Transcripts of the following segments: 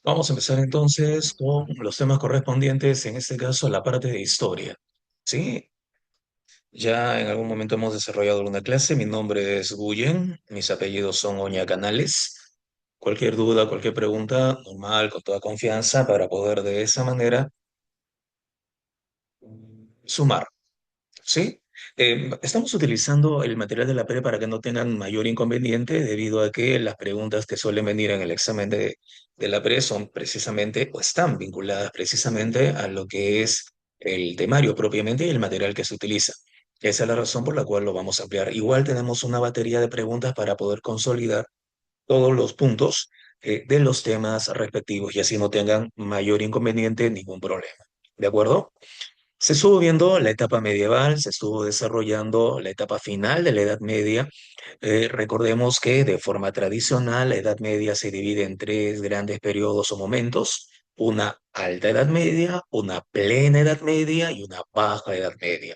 Vamos a empezar entonces con los temas correspondientes, en este caso la parte de historia. Sí, ya en algún momento hemos desarrollado una clase. Mi nombre es Guyen, mis apellidos son Oña Canales. Cualquier duda, cualquier pregunta, normal, con toda confianza, para poder de esa manera sumar. ¿Sí? Estamos utilizando el material de la PRE para que no tengan mayor inconveniente, debido a que las preguntas que suelen venir en el examen de la PRE son precisamente, o están vinculadas precisamente a lo que es el temario propiamente y el material que se utiliza. Esa es la razón por la cual lo vamos a ampliar. Igual tenemos una batería de preguntas para poder consolidar todos los puntos de los temas respectivos y así no tengan mayor inconveniente, ningún problema. ¿De acuerdo? Se estuvo viendo la etapa medieval, se estuvo desarrollando la etapa final de la Edad Media. Recordemos que de forma tradicional la Edad Media se divide en tres grandes periodos o momentos: una alta Edad Media, una plena Edad Media y una baja Edad Media.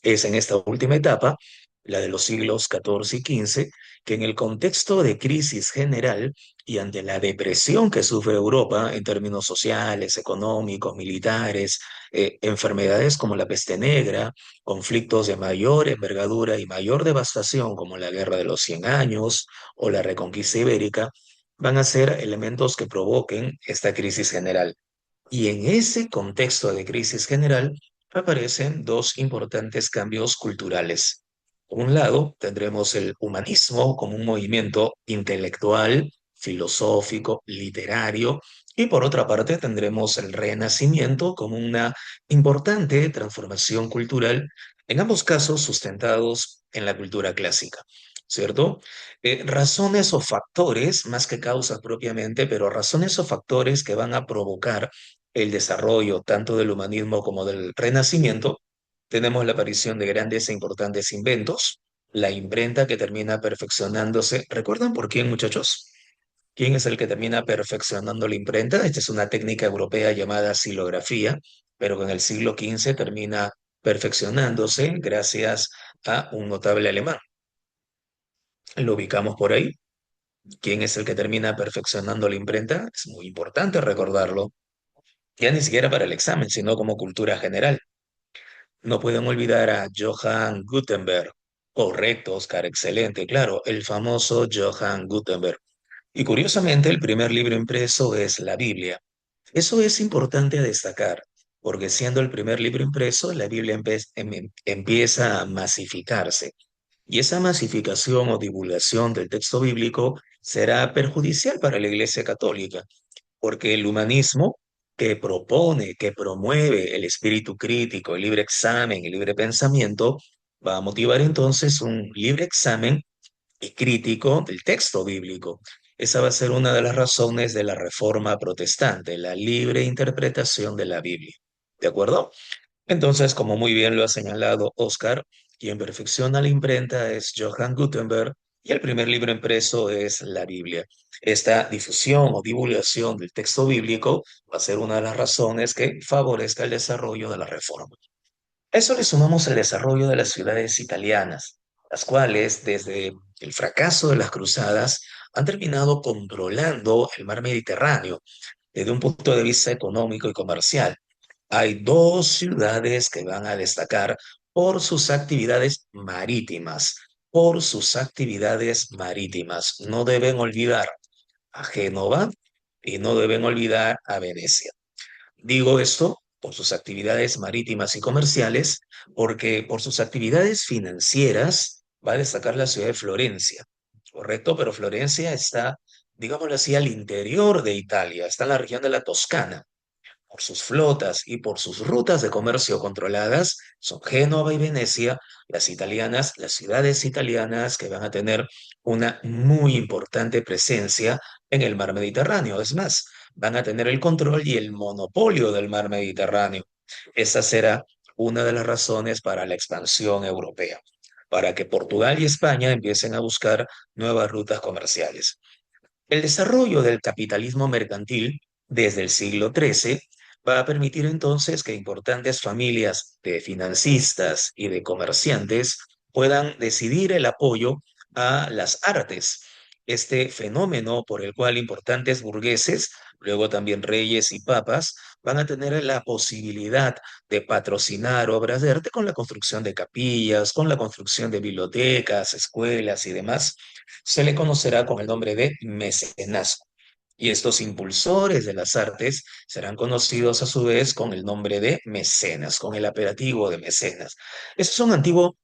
Es en esta última etapa, la de los siglos XIV y XV, que en el contexto de crisis general y ante la depresión que sufre Europa en términos sociales, económicos, militares, enfermedades como la peste negra, conflictos de mayor envergadura y mayor devastación como la Guerra de los Cien Años o la Reconquista Ibérica, van a ser elementos que provoquen esta crisis general. Y en ese contexto de crisis general aparecen dos importantes cambios culturales. Por un lado, tendremos el humanismo como un movimiento intelectual, filosófico, literario, y por otra parte tendremos el Renacimiento como una importante transformación cultural, en ambos casos sustentados en la cultura clásica, ¿cierto? Razones o factores, más que causas propiamente, pero razones o factores que van a provocar el desarrollo tanto del humanismo como del Renacimiento. Tenemos la aparición de grandes e importantes inventos, la imprenta que termina perfeccionándose. ¿Recuerdan por quién, muchachos? ¿Quién es el que termina perfeccionando la imprenta? Esta es una técnica europea llamada silografía, pero que en el siglo XV termina perfeccionándose gracias a un notable alemán. Lo ubicamos por ahí. ¿Quién es el que termina perfeccionando la imprenta? Es muy importante recordarlo, ya ni siquiera para el examen, sino como cultura general. No pueden olvidar a Johann Gutenberg. Correcto, Oscar, excelente, claro, el famoso Johann Gutenberg. Y curiosamente, el primer libro impreso es la Biblia. Eso es importante a destacar, porque siendo el primer libro impreso, la Biblia empieza a masificarse. Y esa masificación o divulgación del texto bíblico será perjudicial para la Iglesia Católica, porque el humanismo que propone, que promueve el espíritu crítico, el libre examen, el libre pensamiento, va a motivar entonces un libre examen y crítico del texto bíblico. Esa va a ser una de las razones de la Reforma Protestante, la libre interpretación de la Biblia. ¿De acuerdo? Entonces, como muy bien lo ha señalado Oscar, quien perfecciona la imprenta es Johann Gutenberg y el primer libro impreso es la Biblia. Esta difusión o divulgación del texto bíblico va a ser una de las razones que favorezca el desarrollo de la reforma. A eso le sumamos el desarrollo de las ciudades italianas, las cuales, desde el fracaso de las cruzadas, han terminado controlando el mar Mediterráneo desde un punto de vista económico y comercial. Hay dos ciudades que van a destacar por sus actividades marítimas, por sus actividades marítimas. No deben olvidar a Génova y no deben olvidar a Venecia. Digo esto por sus actividades marítimas y comerciales, porque por sus actividades financieras va a destacar la ciudad de Florencia, ¿correcto? Pero Florencia está, digámoslo así, al interior de Italia, está en la región de la Toscana. Por sus flotas y por sus rutas de comercio controladas, son Génova y Venecia, las ciudades italianas que van a tener una muy importante presencia en el mar Mediterráneo. Es más, van a tener el control y el monopolio del mar Mediterráneo. Esa será una de las razones para la expansión europea, para que Portugal y España empiecen a buscar nuevas rutas comerciales. El desarrollo del capitalismo mercantil desde el siglo XIII va a permitir entonces que importantes familias de financistas y de comerciantes puedan decidir el apoyo a las artes, este fenómeno por el cual importantes burgueses luego también reyes y papas, van a tener la posibilidad de patrocinar obras de arte con la construcción de capillas, con la construcción de bibliotecas, escuelas y demás. Se le conocerá con el nombre de mecenazgo. Y estos impulsores de las artes serán conocidos a su vez con el nombre de mecenas, con el apelativo de mecenas. Este es un antiguo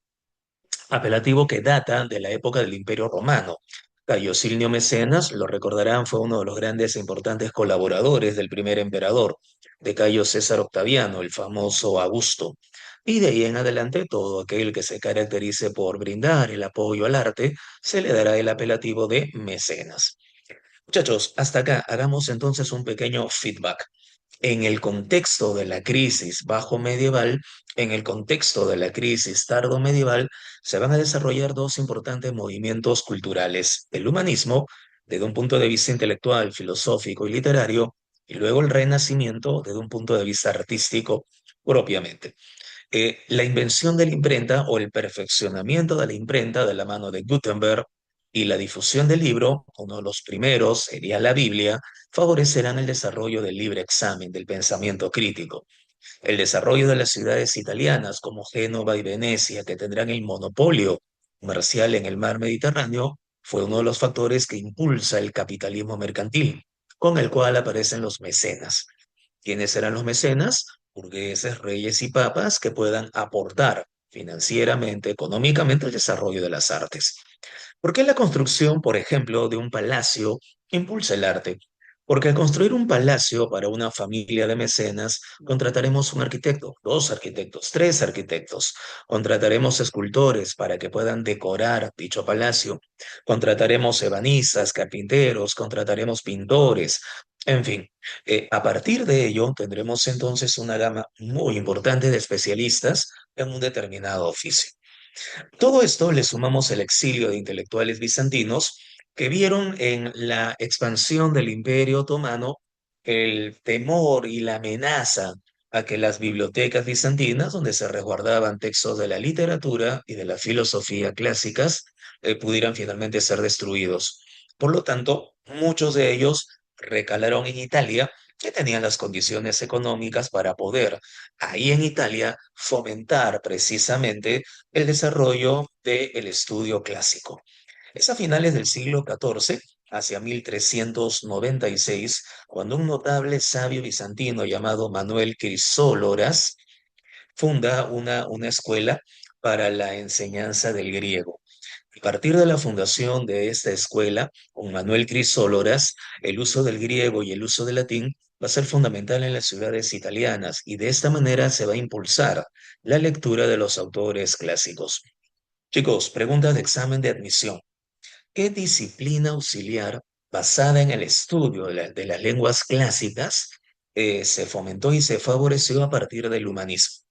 apelativo que data de la época del Imperio Romano. Cayo Silnio Mecenas, lo recordarán, fue uno de los grandes e importantes colaboradores del primer emperador, de Cayo César Octaviano, el famoso Augusto. Y de ahí en adelante, todo aquel que se caracterice por brindar el apoyo al arte, se le dará el apelativo de mecenas. Muchachos, hasta acá hagamos entonces un pequeño feedback. En el contexto de la crisis bajo medieval, en el contexto de la crisis tardo medieval, se van a desarrollar dos importantes movimientos culturales: el humanismo, desde un punto de vista intelectual, filosófico y literario, y luego el renacimiento, desde un punto de vista artístico propiamente. La invención de la imprenta o el perfeccionamiento de la imprenta de la mano de Gutenberg y la difusión del libro, uno de los primeros sería la Biblia, favorecerán el desarrollo del libre examen, del pensamiento crítico. El desarrollo de las ciudades italianas como Génova y Venecia, que tendrán el monopolio comercial en el mar Mediterráneo, fue uno de los factores que impulsa el capitalismo mercantil, con el cual aparecen los mecenas. ¿Quiénes serán los mecenas? Burgueses, reyes y papas que puedan aportar financieramente, económicamente, al desarrollo de las artes. ¿Por qué la construcción, por ejemplo, de un palacio impulsa el arte? Porque al construir un palacio para una familia de mecenas, contrataremos un arquitecto, dos arquitectos, tres arquitectos. Contrataremos escultores para que puedan decorar dicho palacio. Contrataremos ebanistas, carpinteros, contrataremos pintores. En fin, a partir de ello tendremos entonces una gama muy importante de especialistas en un determinado oficio. Todo esto le sumamos el exilio de intelectuales bizantinos que vieron en la expansión del Imperio Otomano el temor y la amenaza a que las bibliotecas bizantinas, donde se resguardaban textos de la literatura y de la filosofía clásicas, pudieran finalmente ser destruidos. Por lo tanto, muchos de ellos recalaron en Italia, que tenían las condiciones económicas para poder ahí en Italia fomentar precisamente el desarrollo del estudio clásico. Es a finales del siglo XIV, hacia 1396, cuando un notable sabio bizantino llamado Manuel Crisóloras funda una escuela para la enseñanza del griego. A partir de la fundación de esta escuela, con Manuel Crisóloras, el uso del griego y el uso del latín va a ser fundamental en las ciudades italianas y de esta manera se va a impulsar la lectura de los autores clásicos. Chicos, pregunta de examen de admisión. ¿Qué disciplina auxiliar basada en el estudio de las lenguas clásicas se fomentó y se favoreció a partir del humanismo?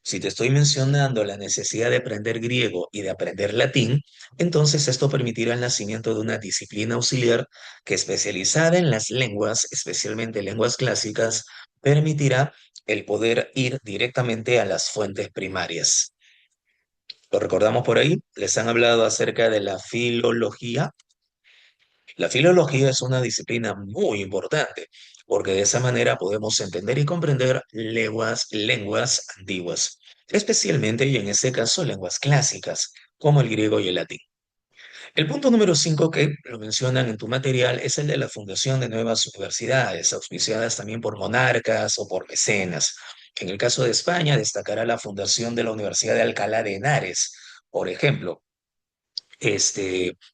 Si te estoy mencionando la necesidad de aprender griego y de aprender latín, entonces esto permitirá el nacimiento de una disciplina auxiliar que, especializada en las lenguas, especialmente lenguas clásicas, permitirá el poder ir directamente a las fuentes primarias. ¿Lo recordamos por ahí? Les han hablado acerca de la filología. La filología es una disciplina muy importante porque de esa manera podemos entender y comprender lenguas antiguas, especialmente y en este caso lenguas clásicas, como el griego y el latín. El punto número 5 que lo mencionan en tu material es el de la fundación de nuevas universidades, auspiciadas también por monarcas o por mecenas. En el caso de España, destacará la fundación de la Universidad de Alcalá de Henares, por ejemplo,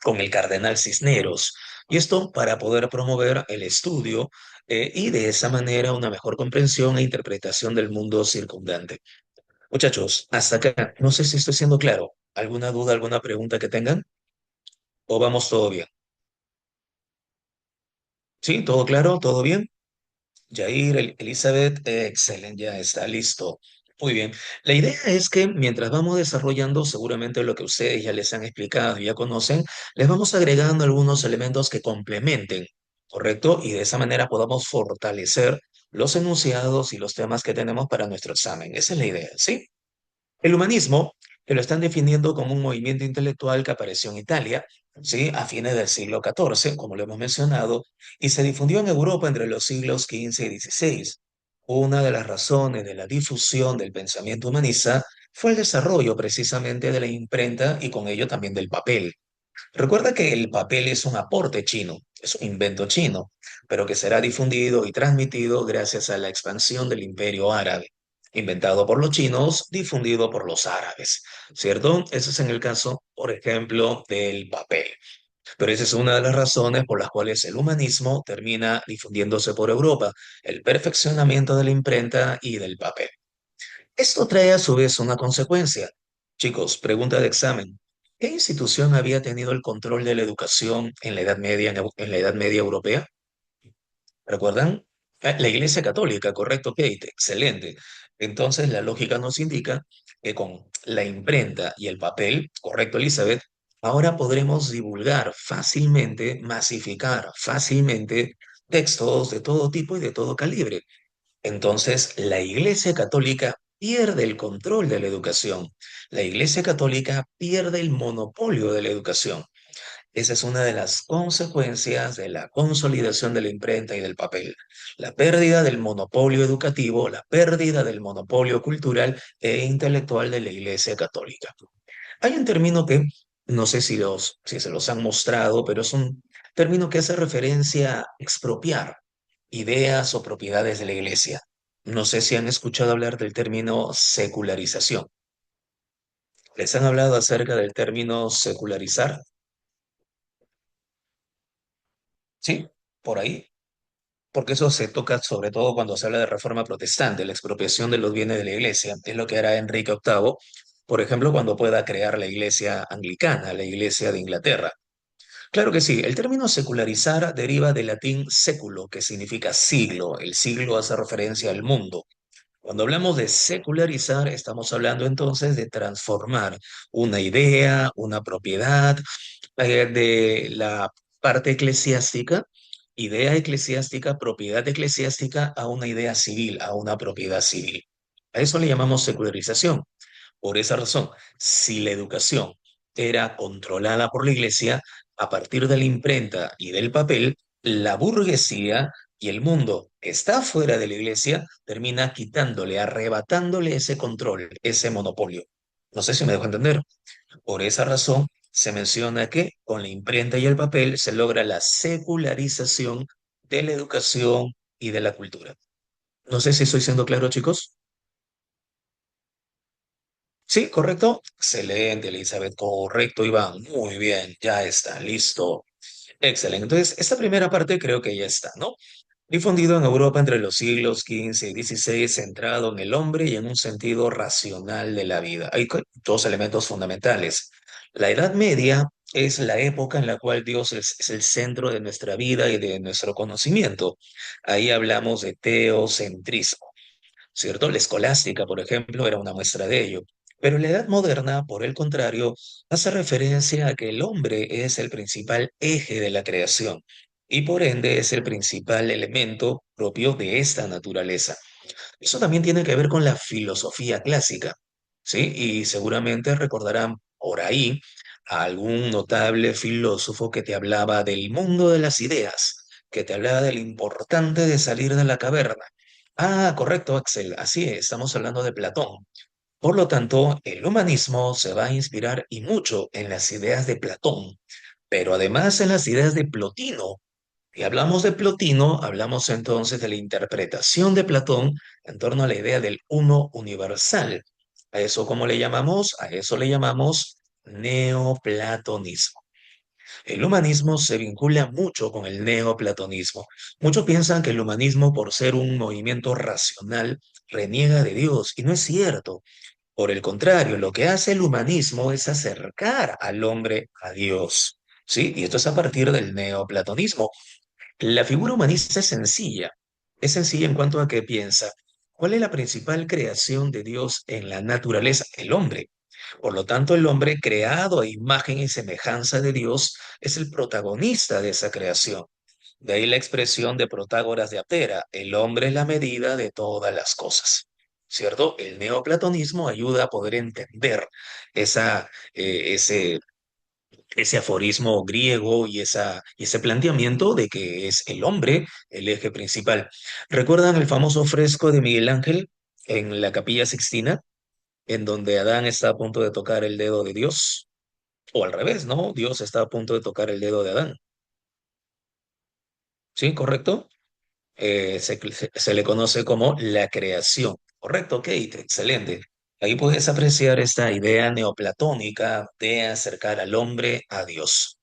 con el cardenal Cisneros. Y esto para poder promover el estudio y de esa manera una mejor comprensión e interpretación del mundo circundante. Muchachos, hasta acá, no sé si estoy siendo claro. ¿Alguna duda, alguna pregunta que tengan? ¿O vamos todo bien? ¿Sí? ¿Todo claro? ¿Todo bien? Jair, Elizabeth, excelente, ya está listo. Muy bien. La idea es que mientras vamos desarrollando seguramente lo que ustedes ya les han explicado y ya conocen, les vamos agregando algunos elementos que complementen, ¿correcto? Y de esa manera podamos fortalecer los enunciados y los temas que tenemos para nuestro examen. Esa es la idea, ¿sí? El humanismo que lo están definiendo como un movimiento intelectual que apareció en Italia, ¿sí? A fines del siglo XIV, como lo hemos mencionado, y se difundió en Europa entre los siglos XV y XVI. Una de las razones de la difusión del pensamiento humanista fue el desarrollo precisamente de la imprenta y con ello también del papel. Recuerda que el papel es un aporte chino, es un invento chino, pero que será difundido y transmitido gracias a la expansión del imperio árabe, inventado por los chinos, difundido por los árabes, ¿cierto? Eso es en el caso, por ejemplo, del papel. Pero esa es una de las razones por las cuales el humanismo termina difundiéndose por Europa, el perfeccionamiento de la imprenta y del papel. Esto trae a su vez una consecuencia. Chicos, pregunta de examen. ¿Qué institución había tenido el control de la educación en la Edad Media, en la Edad Media europea? ¿Recuerdan? La Iglesia Católica, correcto, Kate, excelente. Entonces, la lógica nos indica que con la imprenta y el papel, correcto, Elizabeth, ahora podremos divulgar fácilmente, masificar fácilmente textos de todo tipo y de todo calibre. Entonces, la Iglesia Católica pierde el control de la educación. La Iglesia Católica pierde el monopolio de la educación. Esa es una de las consecuencias de la consolidación de la imprenta y del papel. La pérdida del monopolio educativo, la pérdida del monopolio cultural e intelectual de la Iglesia Católica. Hay un término que no sé si se los han mostrado, pero es un término que hace referencia a expropiar ideas o propiedades de la iglesia. No sé si han escuchado hablar del término secularización. ¿Les han hablado acerca del término secularizar? Sí, por ahí. Porque eso se toca sobre todo cuando se habla de reforma protestante, la expropiación de los bienes de la iglesia. Es lo que hará Enrique VIII, por ejemplo, cuando pueda crear la iglesia anglicana, la iglesia de Inglaterra. Claro que sí, el término secularizar deriva del latín século, que significa siglo. El siglo hace referencia al mundo. Cuando hablamos de secularizar, estamos hablando entonces de transformar una idea, una propiedad de la parte eclesiástica, idea eclesiástica, propiedad eclesiástica, a una idea civil, a una propiedad civil. A eso le llamamos secularización. Por esa razón, si la educación era controlada por la iglesia, a partir de la imprenta y del papel, la burguesía y el mundo que está fuera de la iglesia termina quitándole, arrebatándole ese control, ese monopolio. No sé si me dejo entender. Por esa razón, se menciona que con la imprenta y el papel se logra la secularización de la educación y de la cultura. No sé si estoy siendo claro, chicos. Sí, correcto. Excelente, Elizabeth. Correcto, Iván. Muy bien, ya está, listo. Excelente. Entonces, esta primera parte creo que ya está, ¿no? Difundido en Europa entre los siglos XV y XVI, centrado en el hombre y en un sentido racional de la vida. Hay dos elementos fundamentales. La Edad Media es la época en la cual Dios es el centro de nuestra vida y de nuestro conocimiento. Ahí hablamos de teocentrismo. ¿Cierto? La escolástica, por ejemplo, era una muestra de ello. Pero la edad moderna, por el contrario, hace referencia a que el hombre es el principal eje de la creación y por ende es el principal elemento propio de esta naturaleza. Eso también tiene que ver con la filosofía clásica, ¿sí? Y seguramente recordarán por ahí a algún notable filósofo que te hablaba del mundo de las ideas, que te hablaba de lo importante de salir de la caverna. Ah, correcto, Axel, así es, estamos hablando de Platón. Por lo tanto, el humanismo se va a inspirar y mucho en las ideas de Platón, pero además en las ideas de Plotino. Y hablamos de Plotino, hablamos entonces de la interpretación de Platón en torno a la idea del uno universal. ¿A eso cómo le llamamos? A eso le llamamos neoplatonismo. El humanismo se vincula mucho con el neoplatonismo. Muchos piensan que el humanismo, por ser un movimiento racional, reniega de Dios, y no es cierto. Por el contrario, lo que hace el humanismo es acercar al hombre a Dios. ¿Sí? Y esto es a partir del neoplatonismo. La figura humanista es sencilla. Es sencilla en cuanto a que piensa, ¿cuál es la principal creación de Dios en la naturaleza? El hombre. Por lo tanto, el hombre creado a imagen y semejanza de Dios es el protagonista de esa creación. De ahí la expresión de Protágoras de Aptera, el hombre es la medida de todas las cosas. ¿cierto? El neoplatonismo ayuda a poder entender esa, ese aforismo griego y ese planteamiento de que es el hombre el eje principal. ¿Recuerdan el famoso fresco de Miguel Ángel en la Capilla Sixtina, en donde Adán está a punto de tocar el dedo de Dios? O al revés, ¿no? Dios está a punto de tocar el dedo de Adán. ¿Sí? ¿Correcto? Se le conoce como la creación. ¿Correcto, Kate? Excelente. Ahí puedes apreciar esta idea neoplatónica de acercar al hombre a Dios.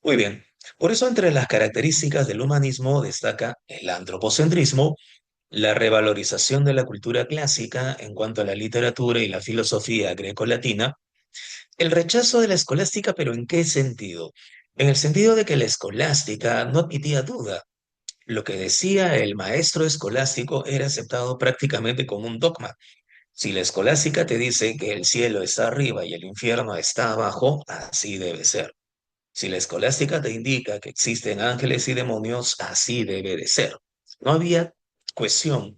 Muy bien. Por eso entre las características del humanismo destaca el antropocentrismo, la revalorización de la cultura clásica en cuanto a la literatura y la filosofía grecolatina, el rechazo de la escolástica, pero ¿en qué sentido? En el sentido de que la escolástica no admitía duda. Lo que decía el maestro escolástico era aceptado prácticamente como un dogma. Si la escolástica te dice que el cielo está arriba y el infierno está abajo, así debe ser. Si la escolástica te indica que existen ángeles y demonios, así debe de ser. No había cuestión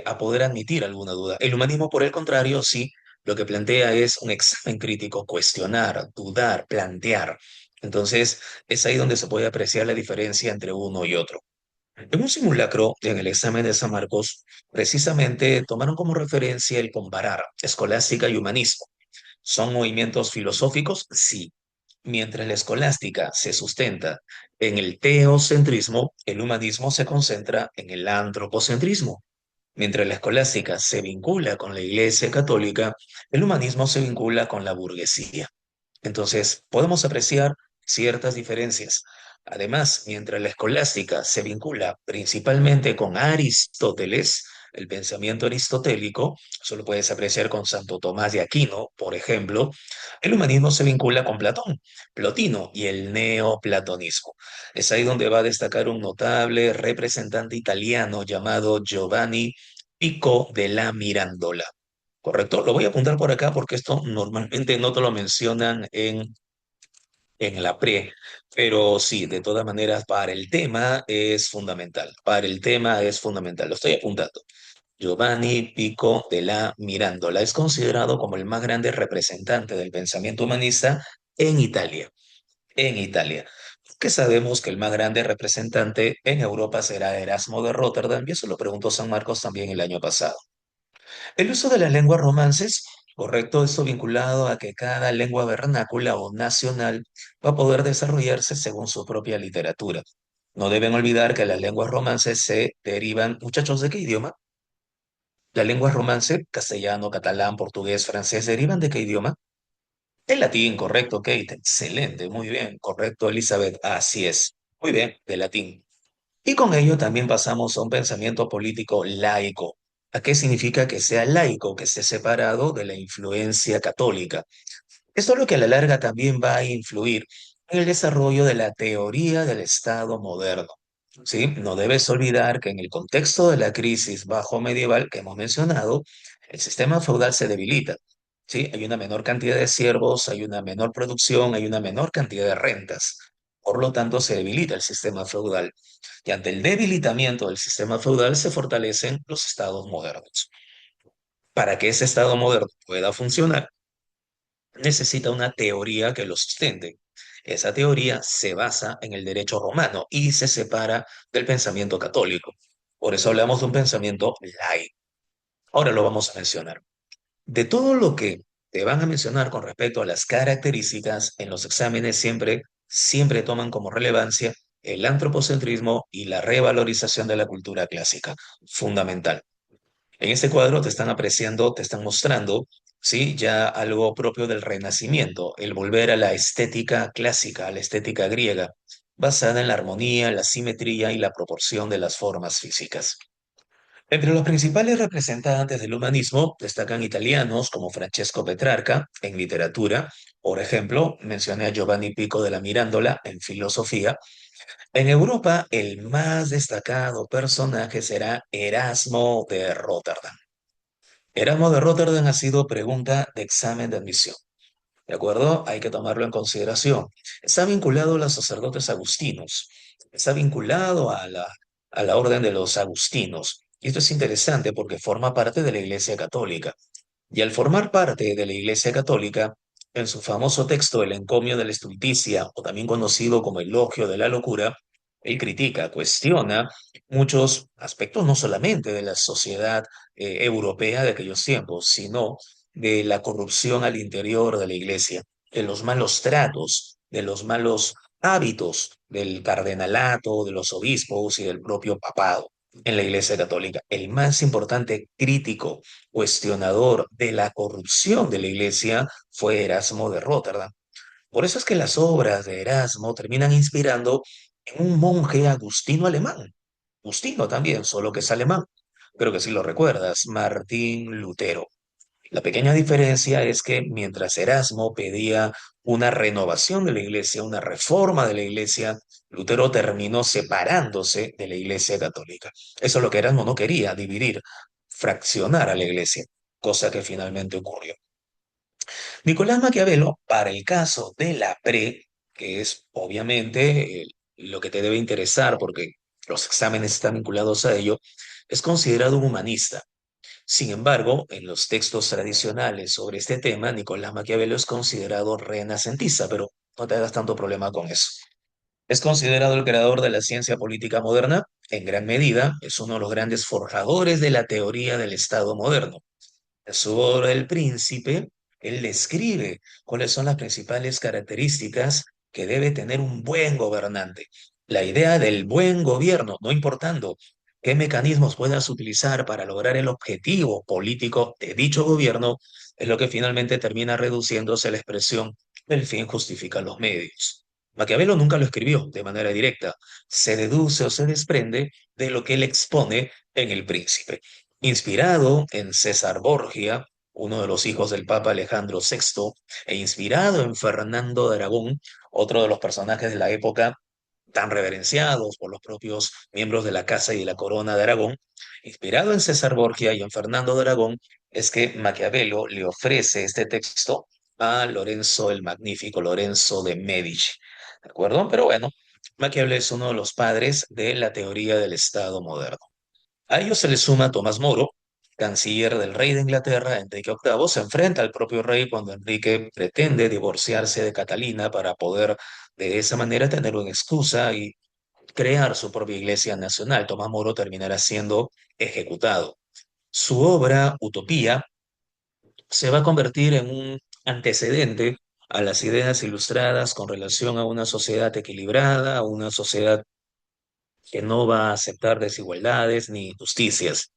a poder admitir alguna duda. El humanismo, por el contrario, sí, lo que plantea es un examen crítico, cuestionar, dudar, plantear. Entonces, es ahí donde se puede apreciar la diferencia entre uno y otro. En un simulacro, en el examen de San Marcos, precisamente tomaron como referencia el comparar escolástica y humanismo. ¿Son movimientos filosóficos? Sí. Mientras la escolástica se sustenta en el teocentrismo, el humanismo se concentra en el antropocentrismo. Mientras la escolástica se vincula con la Iglesia Católica, el humanismo se vincula con la burguesía. Entonces, podemos apreciar ciertas diferencias. Además, mientras la escolástica se vincula principalmente con Aristóteles, el pensamiento aristotélico, eso lo puedes apreciar con Santo Tomás de Aquino, por ejemplo, el humanismo se vincula con Platón, Plotino y el neoplatonismo. Es ahí donde va a destacar un notable representante italiano llamado Giovanni Pico della Mirandola. ¿Correcto? Lo voy a apuntar por acá porque esto normalmente no te lo mencionan en la pre, pero sí, de todas maneras, para el tema es fundamental. Para el tema es fundamental. Lo estoy apuntando. Giovanni Pico della Mirandola es considerado como el más grande representante del pensamiento humanista en Italia. En Italia. Que sabemos que el más grande representante en Europa será Erasmo de Rotterdam, y eso lo preguntó San Marcos también el año pasado. El uso de las lenguas romances, correcto, esto vinculado a que cada lengua vernácula o nacional va a poder desarrollarse según su propia literatura. No deben olvidar que las lenguas romances se derivan, muchachos, ¿de qué idioma? Las lenguas romance, castellano, catalán, portugués, francés, ¿derivan de qué idioma? El latín, correcto, Kate. Excelente, muy bien, correcto, Elizabeth. Así es. Muy bien, de latín. Y con ello también pasamos a un pensamiento político laico. ¿A qué significa que sea laico, que esté separado de la influencia católica? Esto es lo que a la larga también va a influir en el desarrollo de la teoría del Estado moderno. ¿Sí? No debes olvidar que en el contexto de la crisis bajo medieval que hemos mencionado, el sistema feudal se debilita. ¿Sí? Hay una menor cantidad de siervos, hay una menor producción, hay una menor cantidad de rentas. Por lo tanto, se debilita el sistema feudal. Y ante el debilitamiento del sistema feudal se fortalecen los estados modernos. Para que ese estado moderno pueda funcionar, necesita una teoría que lo sustente. Esa teoría se basa en el derecho romano y se separa del pensamiento católico. Por eso hablamos de un pensamiento laico. Ahora lo vamos a mencionar. De todo lo que te van a mencionar con respecto a las características en los exámenes, siempre toman como relevancia el antropocentrismo y la revalorización de la cultura clásica. Fundamental. En este cuadro te están apreciando, te están mostrando, ¿sí? Ya algo propio del Renacimiento, el volver a la estética clásica, a la estética griega, basada en la armonía, la simetría y la proporción de las formas físicas. Entre los principales representantes del humanismo destacan italianos como Francesco Petrarca en literatura, por ejemplo, mencioné a Giovanni Pico de la Mirandola en filosofía. En Europa, el más destacado personaje será Erasmo de Rotterdam. Erasmo de Rotterdam ha sido pregunta de examen de admisión. ¿De acuerdo? Hay que tomarlo en consideración. Está vinculado a los sacerdotes agustinos. Está vinculado a la orden de los agustinos. Y esto es interesante porque forma parte de la Iglesia Católica. Y al formar parte de la Iglesia Católica, en su famoso texto El encomio de la estulticia, o también conocido como Elogio de la locura, él critica, cuestiona muchos aspectos no solamente de la sociedad europea de aquellos tiempos, sino de la corrupción al interior de la Iglesia, de los malos tratos, de los malos hábitos del cardenalato, de los obispos y del propio papado en la Iglesia Católica. El más importante crítico cuestionador de la corrupción de la iglesia fue Erasmo de Róterdam. Por eso es que las obras de Erasmo terminan inspirando en un monje agustino alemán. Agustino también, solo que es alemán. Creo que si lo recuerdas, Martín Lutero. La pequeña diferencia es que mientras Erasmo pedía una renovación de la iglesia, una reforma de la iglesia, Lutero terminó separándose de la iglesia católica. Eso es lo que Erasmo no quería, dividir, fraccionar a la iglesia, cosa que finalmente ocurrió. Nicolás Maquiavelo, para el caso de la PRE, que es obviamente lo que te debe interesar porque los exámenes están vinculados a ello, es considerado un humanista. Sin embargo, en los textos tradicionales sobre este tema, Nicolás Maquiavelo es considerado renacentista, pero no te hagas tanto problema con eso. Es considerado el creador de la ciencia política moderna, en gran medida es uno de los grandes forjadores de la teoría del Estado moderno. En su obra El Príncipe, él describe cuáles son las principales características que debe tener un buen gobernante. La idea del buen gobierno, no importando qué mecanismos puedas utilizar para lograr el objetivo político de dicho gobierno, es lo que finalmente termina reduciéndose a la expresión el fin justifica los medios. Maquiavelo nunca lo escribió de manera directa, se deduce o se desprende de lo que él expone en El Príncipe. Inspirado en César Borgia, uno de los hijos del Papa Alejandro VI, e inspirado en Fernando de Aragón, otro de los personajes de la época tan reverenciados por los propios miembros de la Casa y de la Corona de Aragón, inspirado en César Borgia y en Fernando de Aragón, es que Maquiavelo le ofrece este texto a Lorenzo el Magnífico, Lorenzo de Medici. ¿De acuerdo? Pero bueno, Maquiavelo es uno de los padres de la teoría del Estado moderno. A ello se le suma Tomás Moro, canciller del rey de Inglaterra, Enrique VIII, se enfrenta al propio rey cuando Enrique pretende divorciarse de Catalina para poder de esa manera tener una excusa y crear su propia iglesia nacional. Tomás Moro terminará siendo ejecutado. Su obra, Utopía, se va a convertir en un antecedente a las ideas ilustradas con relación a una sociedad equilibrada, a una sociedad que no va a aceptar desigualdades ni injusticias.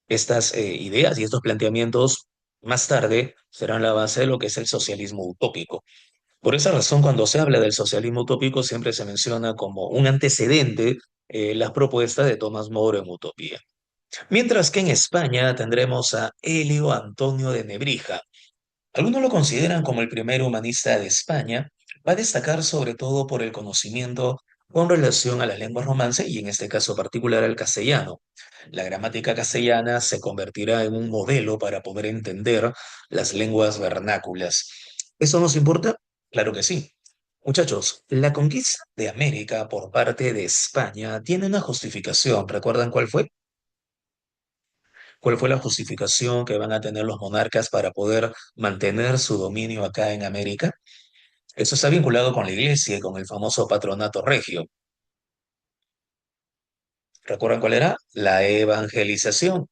Estas ideas y estos planteamientos más tarde serán la base de lo que es el socialismo utópico. Por esa razón, cuando se habla del socialismo utópico, siempre se menciona como un antecedente las propuestas de Tomás Moro en Utopía. Mientras que en España tendremos a Elio Antonio de Nebrija. Algunos lo consideran como el primer humanista de España. Va a destacar sobre todo por el conocimiento con relación a las lenguas romance y en este caso particular al castellano. La gramática castellana se convertirá en un modelo para poder entender las lenguas vernáculas. ¿Eso nos importa? Claro que sí. Muchachos, la conquista de América por parte de España tiene una justificación. ¿Recuerdan cuál fue? ¿Cuál fue la justificación que van a tener los monarcas para poder mantener su dominio acá en América? Eso está vinculado con la iglesia y con el famoso patronato regio. ¿Recuerdan cuál era? La evangelización.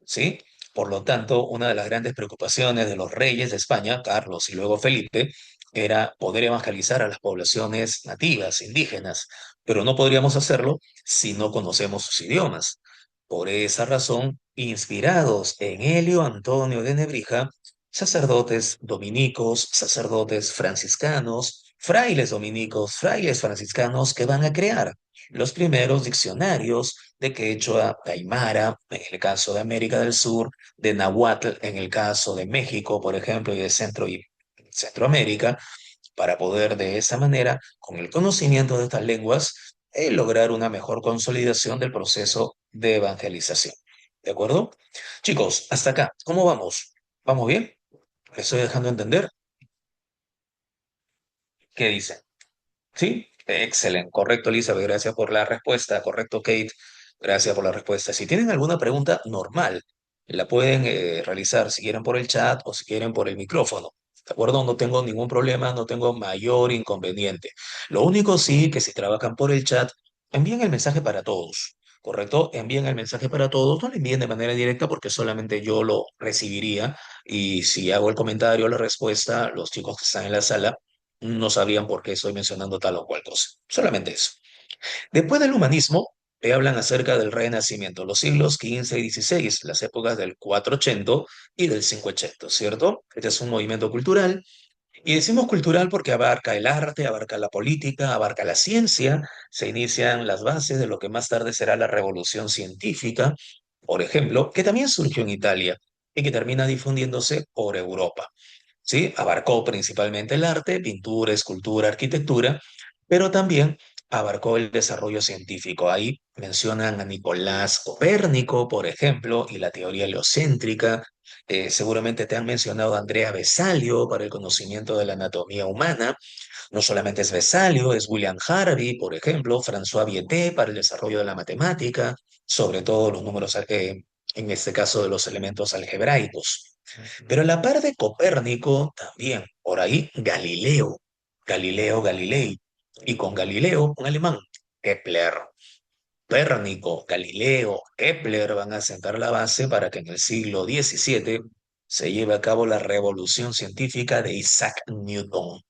¿Sí? Por lo tanto, una de las grandes preocupaciones de los reyes de España, Carlos y luego Felipe, era poder evangelizar a las poblaciones nativas, indígenas, pero no podríamos hacerlo si no conocemos sus idiomas. Por esa razón, inspirados en Helio Antonio de Nebrija, sacerdotes dominicos, sacerdotes franciscanos, frailes dominicos, frailes franciscanos que van a crear los primeros diccionarios de quechua, aymara, en el caso de América del Sur, de náhuatl, en el caso de México, por ejemplo, y de Centro y Centroamérica, para poder de esa manera, con el conocimiento de estas lenguas, lograr una mejor consolidación del proceso de evangelización. ¿De acuerdo? Chicos, hasta acá, ¿cómo vamos? ¿Vamos bien? ¿Me estoy dejando entender? ¿Qué dicen? ¿Sí? Excelente, correcto, Elizabeth, gracias por la respuesta. Correcto, Kate. Gracias por la respuesta. Si tienen alguna pregunta normal, la pueden realizar si quieren por el chat o si quieren por el micrófono. ¿De acuerdo? No tengo ningún problema, no tengo mayor inconveniente. Lo único sí que si trabajan por el chat, envíen el mensaje para todos, ¿correcto? Envíen el mensaje para todos, no lo envíen de manera directa porque solamente yo lo recibiría y si hago el comentario o la respuesta, los chicos que están en la sala no sabrían por qué estoy mencionando tal o cual cosa. Solamente eso. Después del humanismo, te hablan acerca del Renacimiento, los siglos XV y XVI, las épocas del 480 y del 580, ¿cierto? Este es un movimiento cultural. Y decimos cultural porque abarca el arte, abarca la política, abarca la ciencia, se inician las bases de lo que más tarde será la revolución científica, por ejemplo, que también surgió en Italia y que termina difundiéndose por Europa. ¿Sí? Abarcó principalmente el arte, pintura, escultura, arquitectura, pero también abarcó el desarrollo científico. Ahí mencionan a Nicolás Copérnico, por ejemplo, y la teoría heliocéntrica. Seguramente te han mencionado a Andrea Vesalio para el conocimiento de la anatomía humana. No solamente es Vesalio, es William Harvey, por ejemplo, François Vieutet para el desarrollo de la matemática, sobre todo los números, en este caso de los elementos algebraicos. Pero a la par de Copérnico, también por ahí Galileo, Galileo Galilei, y con Galileo, un alemán, Kepler. Copérnico, Galileo, Kepler van a sentar la base para que en el siglo XVII se lleve a cabo la revolución científica de Isaac Newton.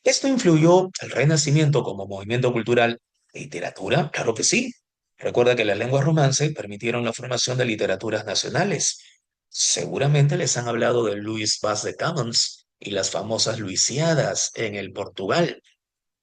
¿Esto influyó el Renacimiento como movimiento cultural? ¿Literatura? Claro que sí. Recuerda que las lenguas romance permitieron la formación de literaturas nacionales. Seguramente les han hablado de Luis Vaz de Camões y las famosas Luisiadas en el Portugal.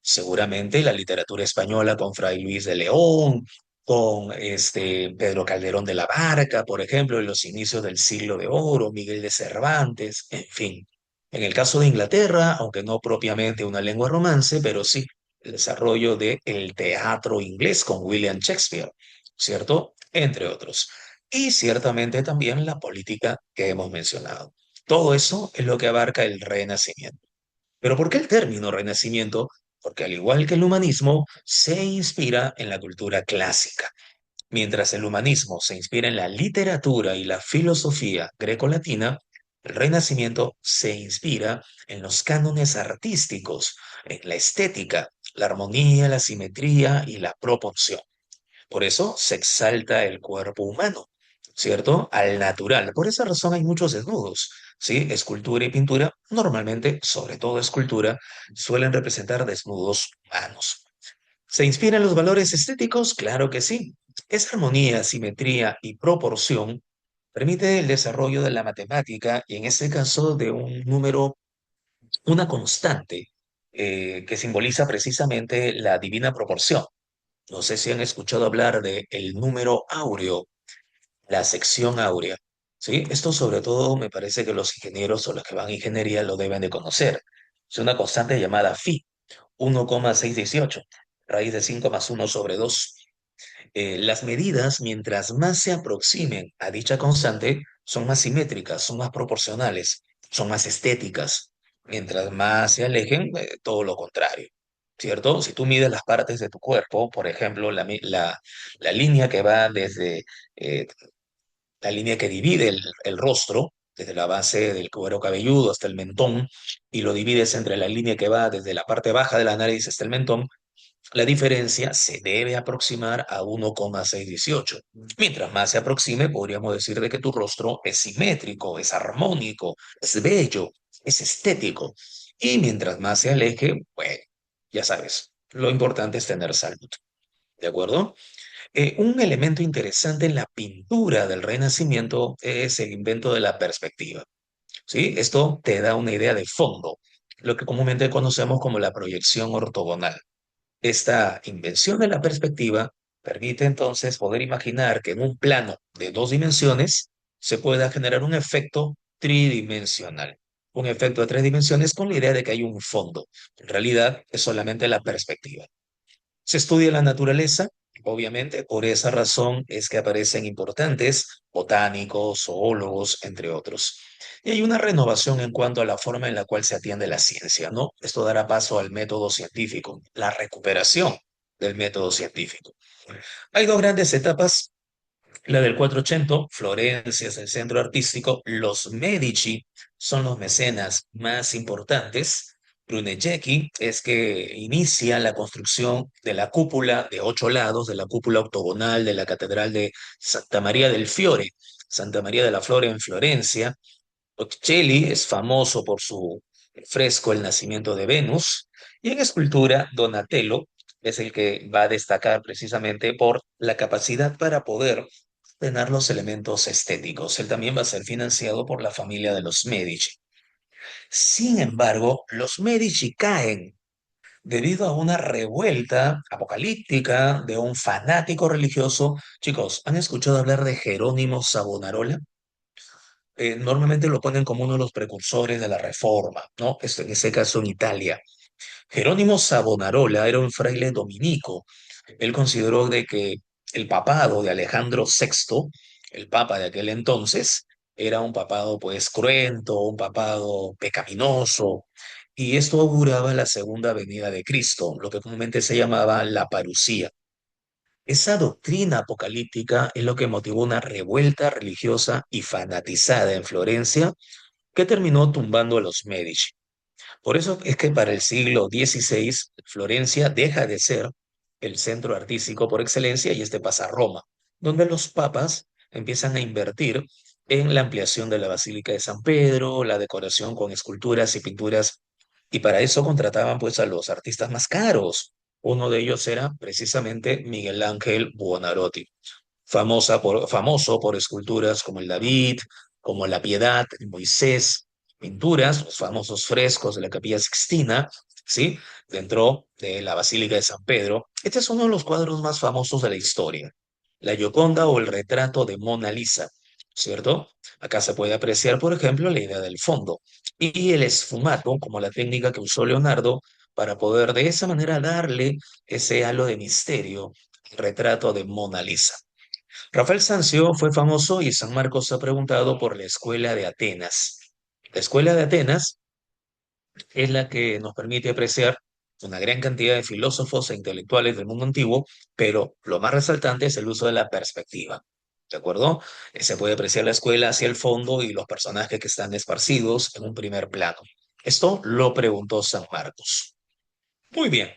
Seguramente la literatura española con Fray Luis de León, con Pedro Calderón de la Barca, por ejemplo, en los inicios del siglo de oro, Miguel de Cervantes, en fin. En el caso de Inglaterra, aunque no propiamente una lengua romance, pero sí el desarrollo del teatro inglés con William Shakespeare, ¿cierto? Entre otros. Y ciertamente también la política que hemos mencionado. Todo eso es lo que abarca el Renacimiento. Pero ¿por qué el término Renacimiento? Porque al igual que el humanismo, se inspira en la cultura clásica. Mientras el humanismo se inspira en la literatura y la filosofía grecolatina, el Renacimiento se inspira en los cánones artísticos, en la estética, la armonía, la simetría y la proporción. Por eso se exalta el cuerpo humano, ¿cierto? Al natural. Por esa razón hay muchos desnudos, ¿sí? Escultura y pintura, normalmente, sobre todo escultura, suelen representar desnudos humanos. ¿Se inspira en los valores estéticos? Claro que sí. Esa armonía, simetría y proporción permite el desarrollo de la matemática y en este caso de un número, una constante que simboliza precisamente la divina proporción. No sé si han escuchado hablar de el número áureo, la sección áurea. ¿Sí? Esto sobre todo me parece que los ingenieros o los que van a ingeniería lo deben de conocer. Es una constante llamada phi, 1,618, raíz de 5 más 1 sobre 2. Las medidas, mientras más se aproximen a dicha constante, son más simétricas, son más proporcionales, son más estéticas. Mientras más se alejen, todo lo contrario. ¿Cierto? Si tú mides las partes de tu cuerpo, por ejemplo, la línea que va desde eh, la línea que divide el rostro, desde la base del cuero cabelludo hasta el mentón, y lo divides entre la línea que va desde la parte baja de la nariz hasta el mentón, la diferencia se debe aproximar a 1,618. Mientras más se aproxime, podríamos decir de que tu rostro es simétrico, es armónico, es bello, es estético. Y mientras más se aleje, bueno, ya sabes, lo importante es tener salud. ¿De acuerdo? Un elemento interesante en la pintura del Renacimiento es el invento de la perspectiva. ¿Sí? Esto te da una idea de fondo, lo que comúnmente conocemos como la proyección ortogonal. Esta invención de la perspectiva permite entonces poder imaginar que en un plano de dos dimensiones se pueda generar un efecto tridimensional. Un efecto de tres dimensiones con la idea de que hay un fondo. En realidad es solamente la perspectiva. Se estudia la naturaleza, obviamente, por esa razón es que aparecen importantes botánicos, zoólogos, entre otros. Y hay una renovación en cuanto a la forma en la cual se atiende la ciencia, ¿no? Esto dará paso al método científico, la recuperación. del método científico. Hay dos grandes etapas. La del 480, Florencia es el centro artístico. Los Medici son los mecenas más importantes. Brunelleschi es que inicia la construcción de la cúpula de 8 lados, de la cúpula octogonal de la Catedral de Santa María del Fiore, Santa María de la Flore en Florencia. Botticelli es famoso por su fresco El nacimiento de Venus, y en escultura Donatello es el que va a destacar precisamente por la capacidad para poder tener los elementos estéticos. Él también va a ser financiado por la familia de los Medici. Sin embargo, los Medici caen debido a una revuelta apocalíptica de un fanático religioso. Chicos, ¿han escuchado hablar de Jerónimo Savonarola? Normalmente lo ponen como uno de los precursores de la Reforma, ¿no? En ese caso en Italia. Jerónimo Savonarola era un fraile dominico. Él consideró de que el papado de Alejandro VI, el papa de aquel entonces, era un papado pues cruento, un papado pecaminoso, y esto auguraba la segunda venida de Cristo, lo que comúnmente se llamaba la parucía. Esa doctrina apocalíptica es lo que motivó una revuelta religiosa y fanatizada en Florencia que terminó tumbando a los Medici. Por eso es que para el siglo XVI, Florencia deja de ser el centro artístico por excelencia y este pasa a Roma, donde los papas empiezan a invertir en la ampliación de la Basílica de San Pedro, la decoración con esculturas y pinturas, y para eso contrataban pues a los artistas más caros. Uno de ellos era precisamente Miguel Ángel Buonarroti, famoso por esculturas como el David, como la Piedad, el Moisés, pinturas, los famosos frescos de la Capilla Sixtina, ¿sí? Dentro de la Basílica de San Pedro. Este es uno de los cuadros más famosos de la historia, la Gioconda o el retrato de Mona Lisa, ¿cierto? Acá se puede apreciar, por ejemplo, la idea del fondo y el esfumato, como la técnica que usó Leonardo para poder de esa manera darle ese halo de misterio al retrato de Mona Lisa. Rafael Sanzio fue famoso y San Marcos ha preguntado por la Escuela de Atenas. La Escuela de Atenas es la que nos permite apreciar una gran cantidad de filósofos e intelectuales del mundo antiguo, pero lo más resaltante es el uso de la perspectiva. ¿De acuerdo? Se puede apreciar la escuela hacia el fondo y los personajes que están esparcidos en un primer plano. Esto lo preguntó San Marcos. Muy bien.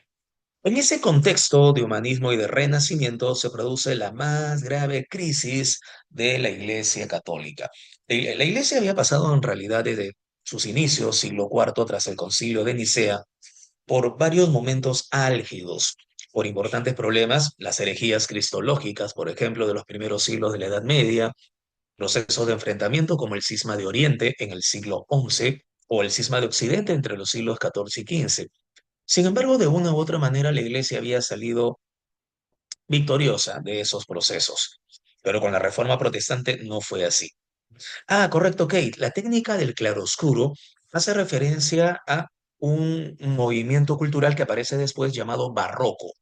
En ese contexto de humanismo y de renacimiento se produce la más grave crisis de la Iglesia Católica. La Iglesia había pasado en realidad desde sus inicios, siglo IV, tras el Concilio de Nicea, por varios momentos álgidos, por importantes problemas, las herejías cristológicas, por ejemplo, de los primeros siglos de la Edad Media, procesos de enfrentamiento como el cisma de Oriente en el siglo XI o el cisma de Occidente entre los siglos XIV y XV. Sin embargo, de una u otra manera, la Iglesia había salido victoriosa de esos procesos. Pero con la Reforma Protestante no fue así. Ah, correcto, Kate. La técnica del claroscuro hace referencia a un movimiento cultural que aparece después llamado barroco,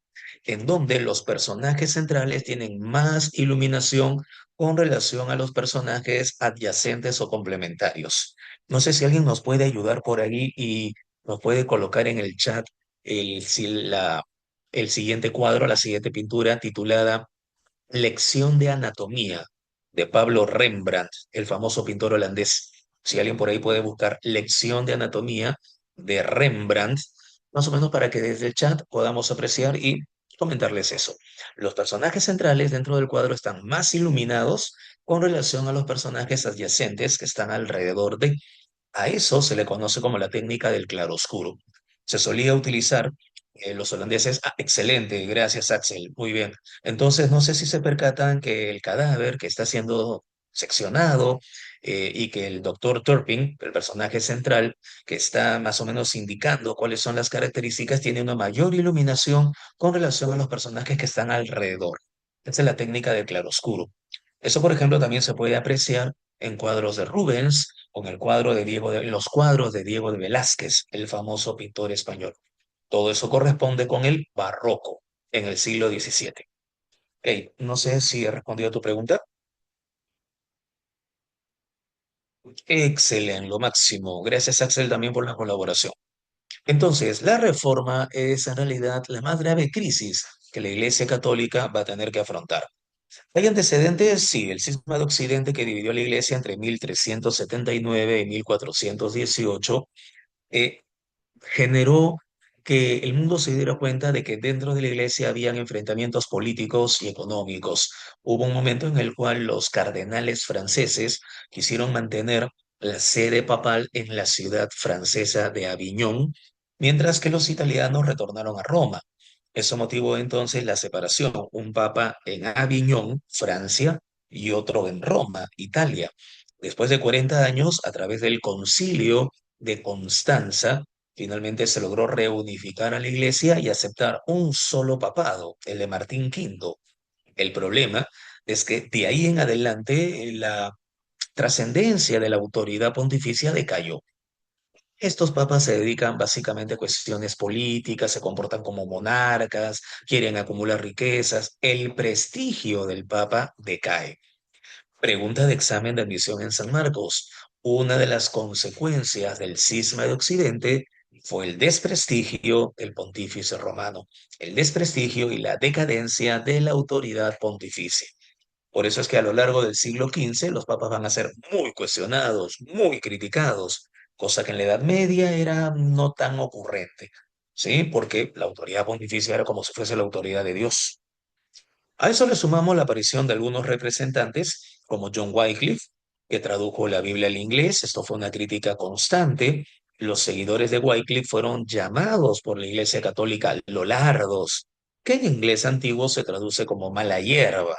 en donde los personajes centrales tienen más iluminación con relación a los personajes adyacentes o complementarios. No sé si alguien nos puede ayudar por ahí y nos puede colocar en el chat el siguiente cuadro, la siguiente pintura titulada Lección de Anatomía de Pablo Rembrandt, el famoso pintor holandés. Si alguien por ahí puede buscar Lección de Anatomía de Rembrandt, más o menos para que desde el chat podamos apreciar y comentarles eso. Los personajes centrales dentro del cuadro están más iluminados con relación a los personajes adyacentes que están alrededor de. A eso se le conoce como la técnica del claroscuro. Se solía utilizar los holandeses. Ah, excelente, gracias Axel, muy bien. Entonces, no sé si se percatan que el cadáver que está siendo seccionado y que el doctor Turpin, el personaje central, que está más o menos indicando cuáles son las características, tiene una mayor iluminación con relación a los personajes que están alrededor. Esa es la técnica del claroscuro. Eso, por ejemplo, también se puede apreciar en cuadros de Rubens o en los cuadros de Diego de Velázquez, el famoso pintor español. Todo eso corresponde con el barroco en el siglo XVII. Hey, no sé si he respondido a tu pregunta. Excelente, lo máximo. Gracias, Axel, también por la colaboración. Entonces, la reforma es en realidad la más grave crisis que la Iglesia Católica va a tener que afrontar. ¿Hay antecedentes? Sí, el cisma de Occidente que dividió a la Iglesia entre 1379 y 1418 eh, generó que el mundo se diera cuenta de que dentro de la iglesia habían enfrentamientos políticos y económicos. Hubo un momento en el cual los cardenales franceses quisieron mantener la sede papal en la ciudad francesa de Aviñón, mientras que los italianos retornaron a Roma. Eso motivó entonces la separación, un papa en Aviñón, Francia, y otro en Roma, Italia. Después de 40 años, a través del concilio de Constanza, finalmente se logró reunificar a la iglesia y aceptar un solo papado, el de Martín V. El problema es que de ahí en adelante la trascendencia de la autoridad pontificia decayó. Estos papas se dedican básicamente a cuestiones políticas, se comportan como monarcas, quieren acumular riquezas. El prestigio del papa decae. Pregunta de examen de admisión en San Marcos. Una de las consecuencias del cisma de Occidente fue el desprestigio del pontífice romano, el desprestigio y la decadencia de la autoridad pontificia. Por eso es que a lo largo del siglo XV los papas van a ser muy cuestionados, muy criticados, cosa que en la Edad Media era no tan ocurrente, ¿sí? Porque la autoridad pontificia era como si fuese la autoridad de Dios. A eso le sumamos la aparición de algunos representantes, como John Wycliffe, que tradujo la Biblia al inglés. Esto fue una crítica constante. Los seguidores de Wycliffe fueron llamados por la Iglesia Católica lolardos, que en inglés antiguo se traduce como mala hierba.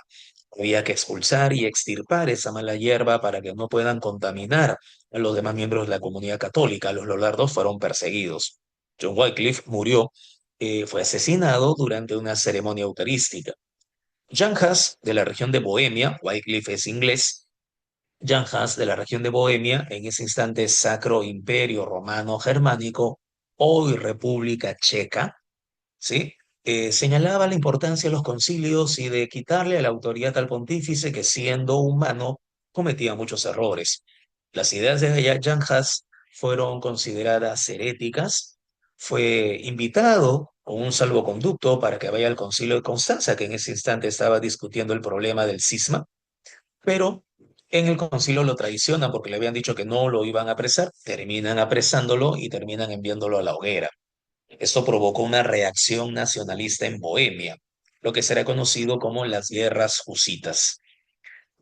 Había que expulsar y extirpar esa mala hierba para que no puedan contaminar a los demás miembros de la comunidad católica. Los lolardos fueron perseguidos. John Wycliffe murió, fue asesinado durante una ceremonia eucarística. Jan Hus, de la región de Bohemia, Wycliffe es inglés, Jan Hus, de la región de Bohemia, en ese instante Sacro Imperio Romano Germánico, hoy República Checa, ¿sí? Señalaba la importancia de los concilios y de quitarle la autoridad al pontífice que, siendo humano, cometía muchos errores. Las ideas de Jan Hus fueron consideradas heréticas. Fue invitado con un salvoconducto para que vaya al concilio de Constanza, que en ese instante estaba discutiendo el problema del cisma, pero en el concilio lo traicionan porque le habían dicho que no lo iban a apresar, terminan apresándolo y terminan enviándolo a la hoguera. Esto provocó una reacción nacionalista en Bohemia, lo que será conocido como las guerras husitas.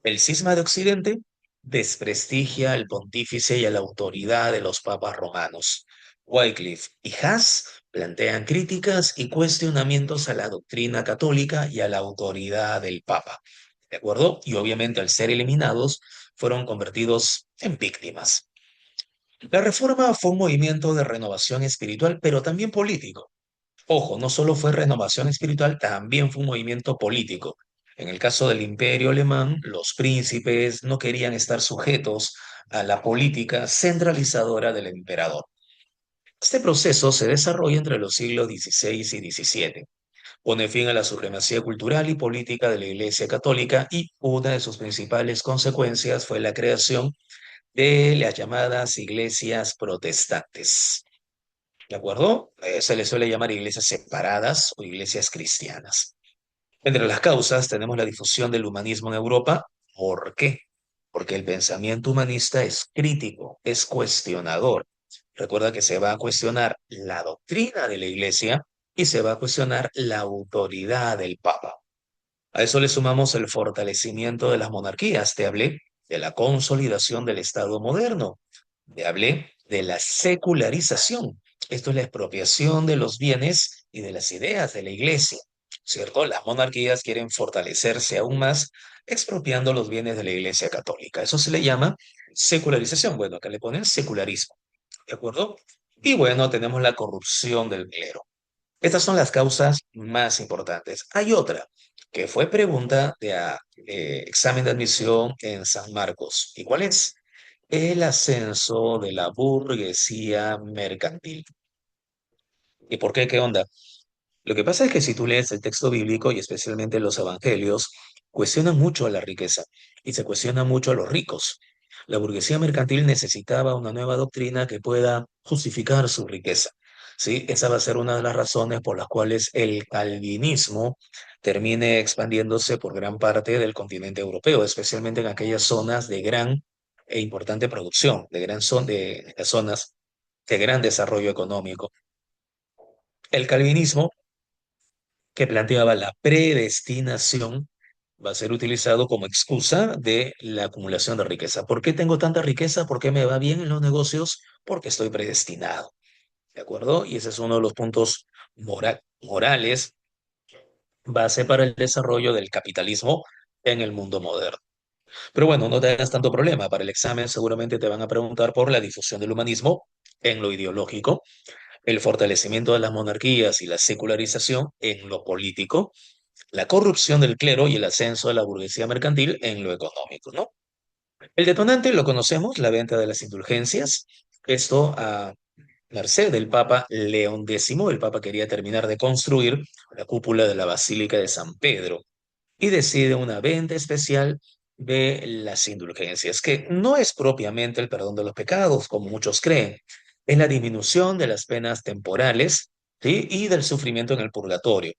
El cisma de Occidente desprestigia al pontífice y a la autoridad de los papas romanos. Wycliffe y Hus plantean críticas y cuestionamientos a la doctrina católica y a la autoridad del papa. ¿De acuerdo? Y obviamente al ser eliminados, fueron convertidos en víctimas. La reforma fue un movimiento de renovación espiritual, pero también político. Ojo, no solo fue renovación espiritual, también fue un movimiento político. En el caso del Imperio Alemán, los príncipes no querían estar sujetos a la política centralizadora del emperador. Este proceso se desarrolla entre los siglos XVI y XVII. Pone fin a la supremacía cultural y política de la Iglesia Católica y una de sus principales consecuencias fue la creación de las llamadas iglesias protestantes. ¿De acuerdo? Se les suele llamar iglesias separadas o iglesias cristianas. Entre las causas tenemos la difusión del humanismo en Europa. ¿Por qué? Porque el pensamiento humanista es crítico, es cuestionador. Recuerda que se va a cuestionar la doctrina de la iglesia y se va a cuestionar la autoridad del Papa. A eso le sumamos el fortalecimiento de las monarquías. Te hablé de la consolidación del Estado moderno. Te hablé de la secularización. Esto es la expropiación de los bienes y de las ideas de la iglesia, ¿cierto? Las monarquías quieren fortalecerse aún más expropiando los bienes de la iglesia católica. Eso se le llama secularización. Bueno, acá le ponen secularismo, ¿de acuerdo? Y bueno, tenemos la corrupción del clero. Estas son las causas más importantes. Hay otra que fue pregunta de examen de admisión en San Marcos. ¿Y cuál es? El ascenso de la burguesía mercantil. ¿Y por qué? ¿Qué onda? Lo que pasa es que si tú lees el texto bíblico y especialmente los evangelios, cuestionan mucho a la riqueza y se cuestiona mucho a los ricos. La burguesía mercantil necesitaba una nueva doctrina que pueda justificar su riqueza. ¿sí? Esa va a ser una de las razones por las cuales el calvinismo termine expandiéndose por gran parte del continente europeo, especialmente en aquellas zonas de gran e importante producción, de zonas de gran desarrollo económico. El calvinismo, que planteaba la predestinación, va a ser utilizado como excusa de la acumulación de riqueza. ¿Por qué tengo tanta riqueza? ¿Por qué me va bien en los negocios? Porque estoy predestinado. ¿De acuerdo? Y ese es uno de los puntos morales base para el desarrollo del capitalismo en el mundo moderno. Pero bueno, no te hagas tanto problema. Para el examen seguramente te van a preguntar por la difusión del humanismo en lo ideológico, el fortalecimiento de las monarquías y la secularización en lo político, la corrupción del clero y el ascenso de la burguesía mercantil en lo económico, ¿no? El detonante lo conocemos, la venta de las indulgencias. Esto a merced del Papa León X, el Papa quería terminar de construir la cúpula de la Basílica de San Pedro y decide una venta especial de las indulgencias, que no es propiamente el perdón de los pecados, como muchos creen, es la disminución de las penas temporales, ¿sí? Y del sufrimiento en el purgatorio.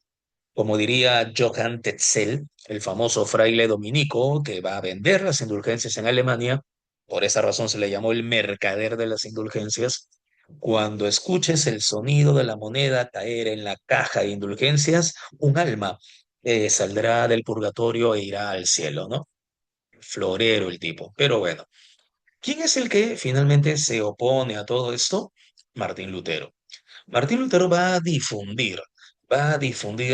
Como diría Johann Tetzel, el famoso fraile dominico que va a vender las indulgencias en Alemania, por esa razón se le llamó el mercader de las indulgencias. Cuando escuches el sonido de la moneda caer en la caja de indulgencias, un alma saldrá del purgatorio e irá al cielo, ¿no? Florero el tipo. Pero bueno, ¿quién es el que finalmente se opone a todo esto? Martín Lutero. Martín Lutero va a difundir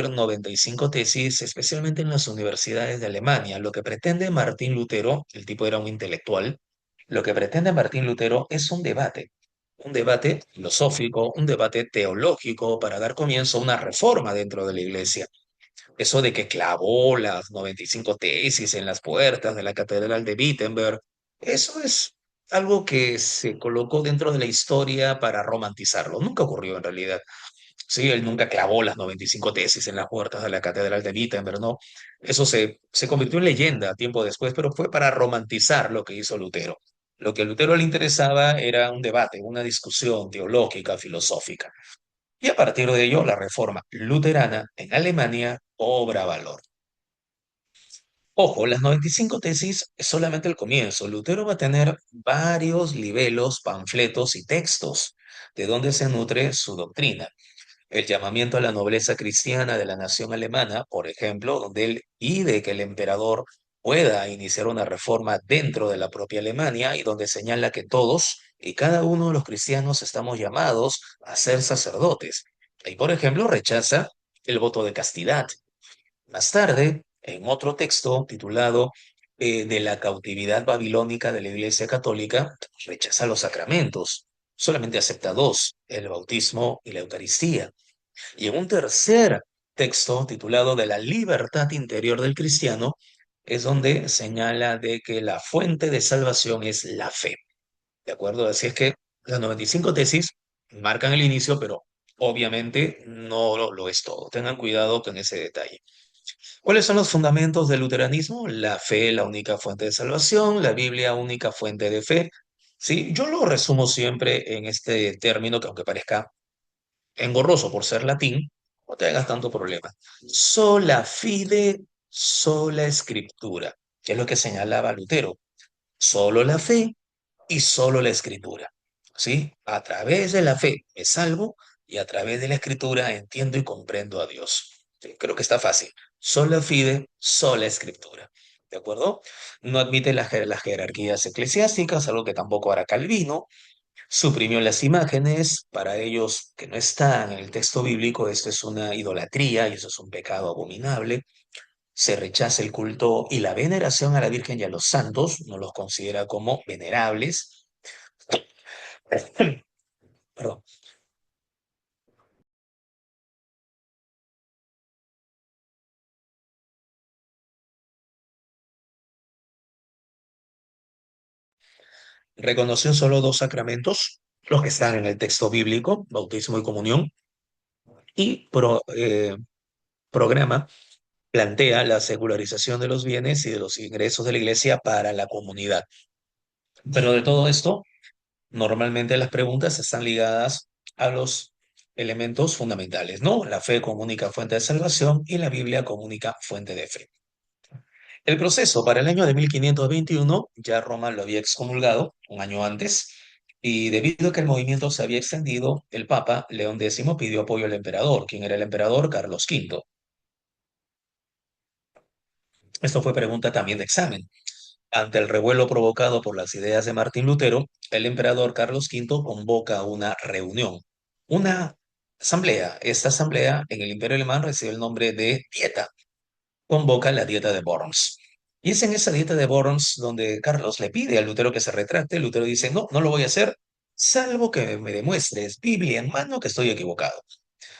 95 tesis, especialmente en las universidades de Alemania. Lo que pretende Martín Lutero, el tipo era un intelectual, lo que pretende Martín Lutero es un debate filosófico, un debate teológico para dar comienzo a una reforma dentro de la iglesia. Eso de que clavó las 95 tesis en las puertas de la Catedral de Wittenberg, eso es algo que se colocó dentro de la historia para romantizarlo. Nunca ocurrió en realidad. Sí, él nunca clavó las 95 tesis en las puertas de la Catedral de Wittenberg, ¿no? Eso se convirtió en leyenda tiempo después, pero fue para romantizar lo que hizo Lutero. Lo que a Lutero le interesaba era un debate, una discusión teológica, filosófica. Y a partir de ello, la reforma luterana en Alemania cobra valor. Ojo, las 95 tesis es solamente el comienzo. Lutero va a tener varios libelos, panfletos y textos de donde se nutre su doctrina. El llamamiento a la nobleza cristiana de la nación alemana, por ejemplo, donde él pide que el emperador pueda iniciar una reforma dentro de la propia Alemania y donde señala que todos y cada uno de los cristianos estamos llamados a ser sacerdotes. Y, por ejemplo, rechaza el voto de castidad. Más tarde, en otro texto titulado De la cautividad babilónica de la Iglesia Católica, rechaza los sacramentos. Solamente acepta dos, el bautismo y la Eucaristía. Y en un tercer texto titulado De la libertad interior del cristiano, es donde señala de que la fuente de salvación es la fe. ¿De acuerdo? Así es que las 95 tesis marcan el inicio, pero obviamente no lo es todo. Tengan cuidado con ese detalle. ¿Cuáles son los fundamentos del luteranismo? La fe, la única fuente de salvación, la Biblia, única fuente de fe. Sí, yo lo resumo siempre en este término que aunque parezca engorroso por ser latín, no te hagas tanto problema. Sola fide, sola escritura, que es lo que señalaba Lutero. Solo la fe y solo la escritura. ¿Sí? A través de la fe me salvo y a través de la escritura entiendo y comprendo a Dios. Sí, creo que está fácil. Sola fide, sola escritura. ¿De acuerdo? No admite las jerarquías eclesiásticas, algo que tampoco hará Calvino. Suprimió las imágenes, para ellos que no están en el texto bíblico, esto es una idolatría y eso es un pecado abominable. Se rechaza el culto y la veneración a la Virgen y a los santos, no los considera como venerables. Perdón. Reconoció solo dos sacramentos, los que están en el texto bíblico, bautismo y comunión, y programa, plantea la secularización de los bienes y de los ingresos de la iglesia para la comunidad. Pero de todo esto, normalmente las preguntas están ligadas a los elementos fundamentales, ¿no? La fe como única fuente de salvación y la Biblia como única fuente de fe. El proceso para el año de 1521 ya Roma lo había excomulgado un año antes y debido a que el movimiento se había extendido, el Papa León X pidió apoyo al emperador, quien era el emperador Carlos V. Esto fue pregunta también de examen. Ante el revuelo provocado por las ideas de Martín Lutero, el emperador Carlos V convoca una reunión, una asamblea. Esta asamblea en el Imperio Alemán recibe el nombre de Dieta. Convoca la Dieta de Worms. Y es en esa Dieta de Worms donde Carlos le pide a Lutero que se retracte. Lutero dice, no, no lo voy a hacer, salvo que me demuestres Biblia en mano que estoy equivocado.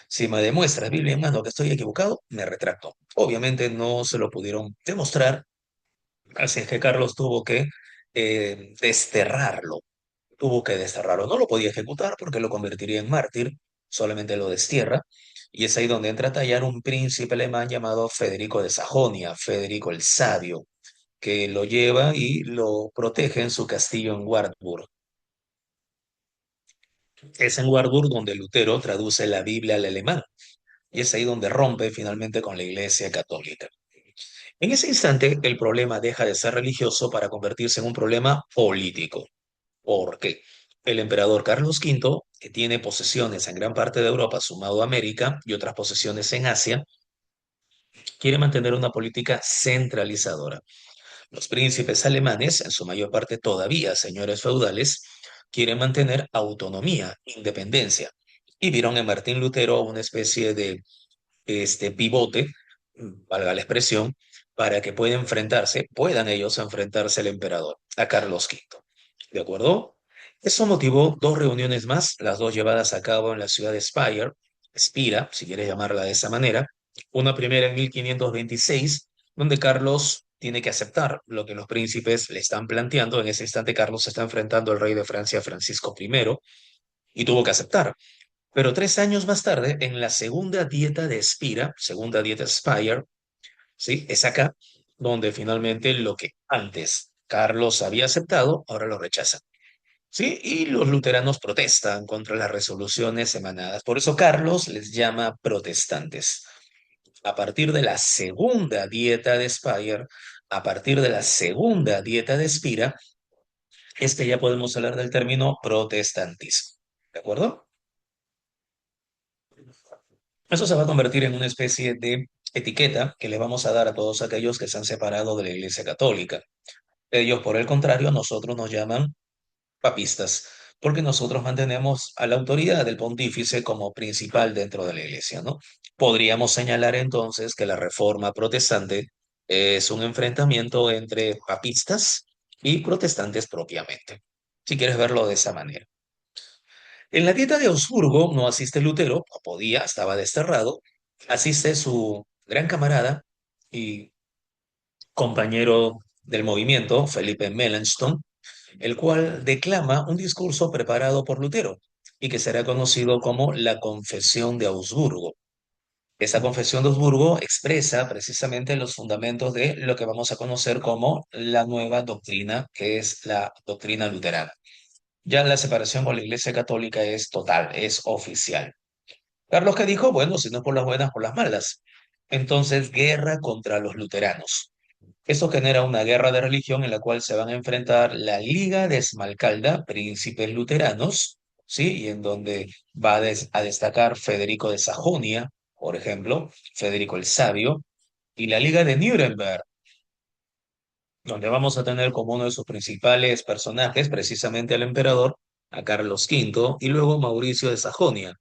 Si me demuestras Biblia en mano que estoy equivocado, me retracto. Obviamente no se lo pudieron demostrar, así es que Carlos tuvo que desterrarlo. No lo podía ejecutar porque lo convertiría en mártir, solamente lo destierra. Y es ahí donde entra a tallar un príncipe alemán llamado Federico de Sajonia, Federico el Sabio, que lo lleva y lo protege en su castillo en Wartburg. Es en Wartburg donde Lutero traduce la Biblia al alemán y es ahí donde rompe finalmente con la Iglesia Católica. En ese instante, el problema deja de ser religioso para convertirse en un problema político. ¿Por qué? El emperador Carlos V, que tiene posesiones en gran parte de Europa, sumado a América y otras posesiones en Asia, quiere mantener una política centralizadora. Los príncipes alemanes, en su mayor parte todavía señores feudales, quieren mantener autonomía, independencia, y vieron en Martín Lutero una especie de pivote, valga la expresión, para que puedan ellos enfrentarse al emperador, a Carlos V. ¿De acuerdo? Eso motivó dos reuniones más, las dos llevadas a cabo en la ciudad de Spira, si quieres llamarla de esa manera. Una primera en 1526, donde Carlos tiene que aceptar lo que los príncipes le están planteando. En ese instante, Carlos se está enfrentando al rey de Francia, Francisco I, y tuvo que aceptar. Pero 3 años más tarde, en la segunda dieta de Spira, segunda dieta Spire, ¿sí? Es acá donde finalmente lo que antes Carlos había aceptado, ahora lo rechaza. ¿Sí? Y los luteranos protestan contra las resoluciones emanadas. Por eso Carlos les llama protestantes. A partir de la segunda dieta de Speyer, a partir de la segunda dieta de Spira, es que ya podemos hablar del término protestantismo. ¿De acuerdo? Eso se va a convertir en una especie de etiqueta que le vamos a dar a todos aquellos que se han separado de la Iglesia Católica. Ellos, por el contrario, a nosotros nos llaman papistas, porque nosotros mantenemos a la autoridad del pontífice como principal dentro de la Iglesia, ¿no? Podríamos señalar entonces que la reforma protestante es un enfrentamiento entre papistas y protestantes propiamente, si quieres verlo de esa manera. En la dieta de Augsburgo no asiste Lutero, no podía, estaba desterrado, asiste su gran camarada y compañero del movimiento, Felipe Melanchthon, el cual declama un discurso preparado por Lutero y que será conocido como la Confesión de Augsburgo. Esta Confesión de Augsburgo expresa precisamente los fundamentos de lo que vamos a conocer como la nueva doctrina, que es la doctrina luterana. Ya la separación con la Iglesia Católica es total, es oficial. Carlos que dijo, bueno, si no es por las buenas, por las malas. Entonces, guerra contra los luteranos. Esto genera una guerra de religión en la cual se van a enfrentar la Liga de Esmalcalda, príncipes luteranos, ¿sí? Y en donde va a destacar Federico de Sajonia, por ejemplo, Federico el Sabio, y la Liga de Nuremberg, donde vamos a tener como uno de sus principales personajes precisamente al emperador, a Carlos V, y luego Mauricio de Sajonia,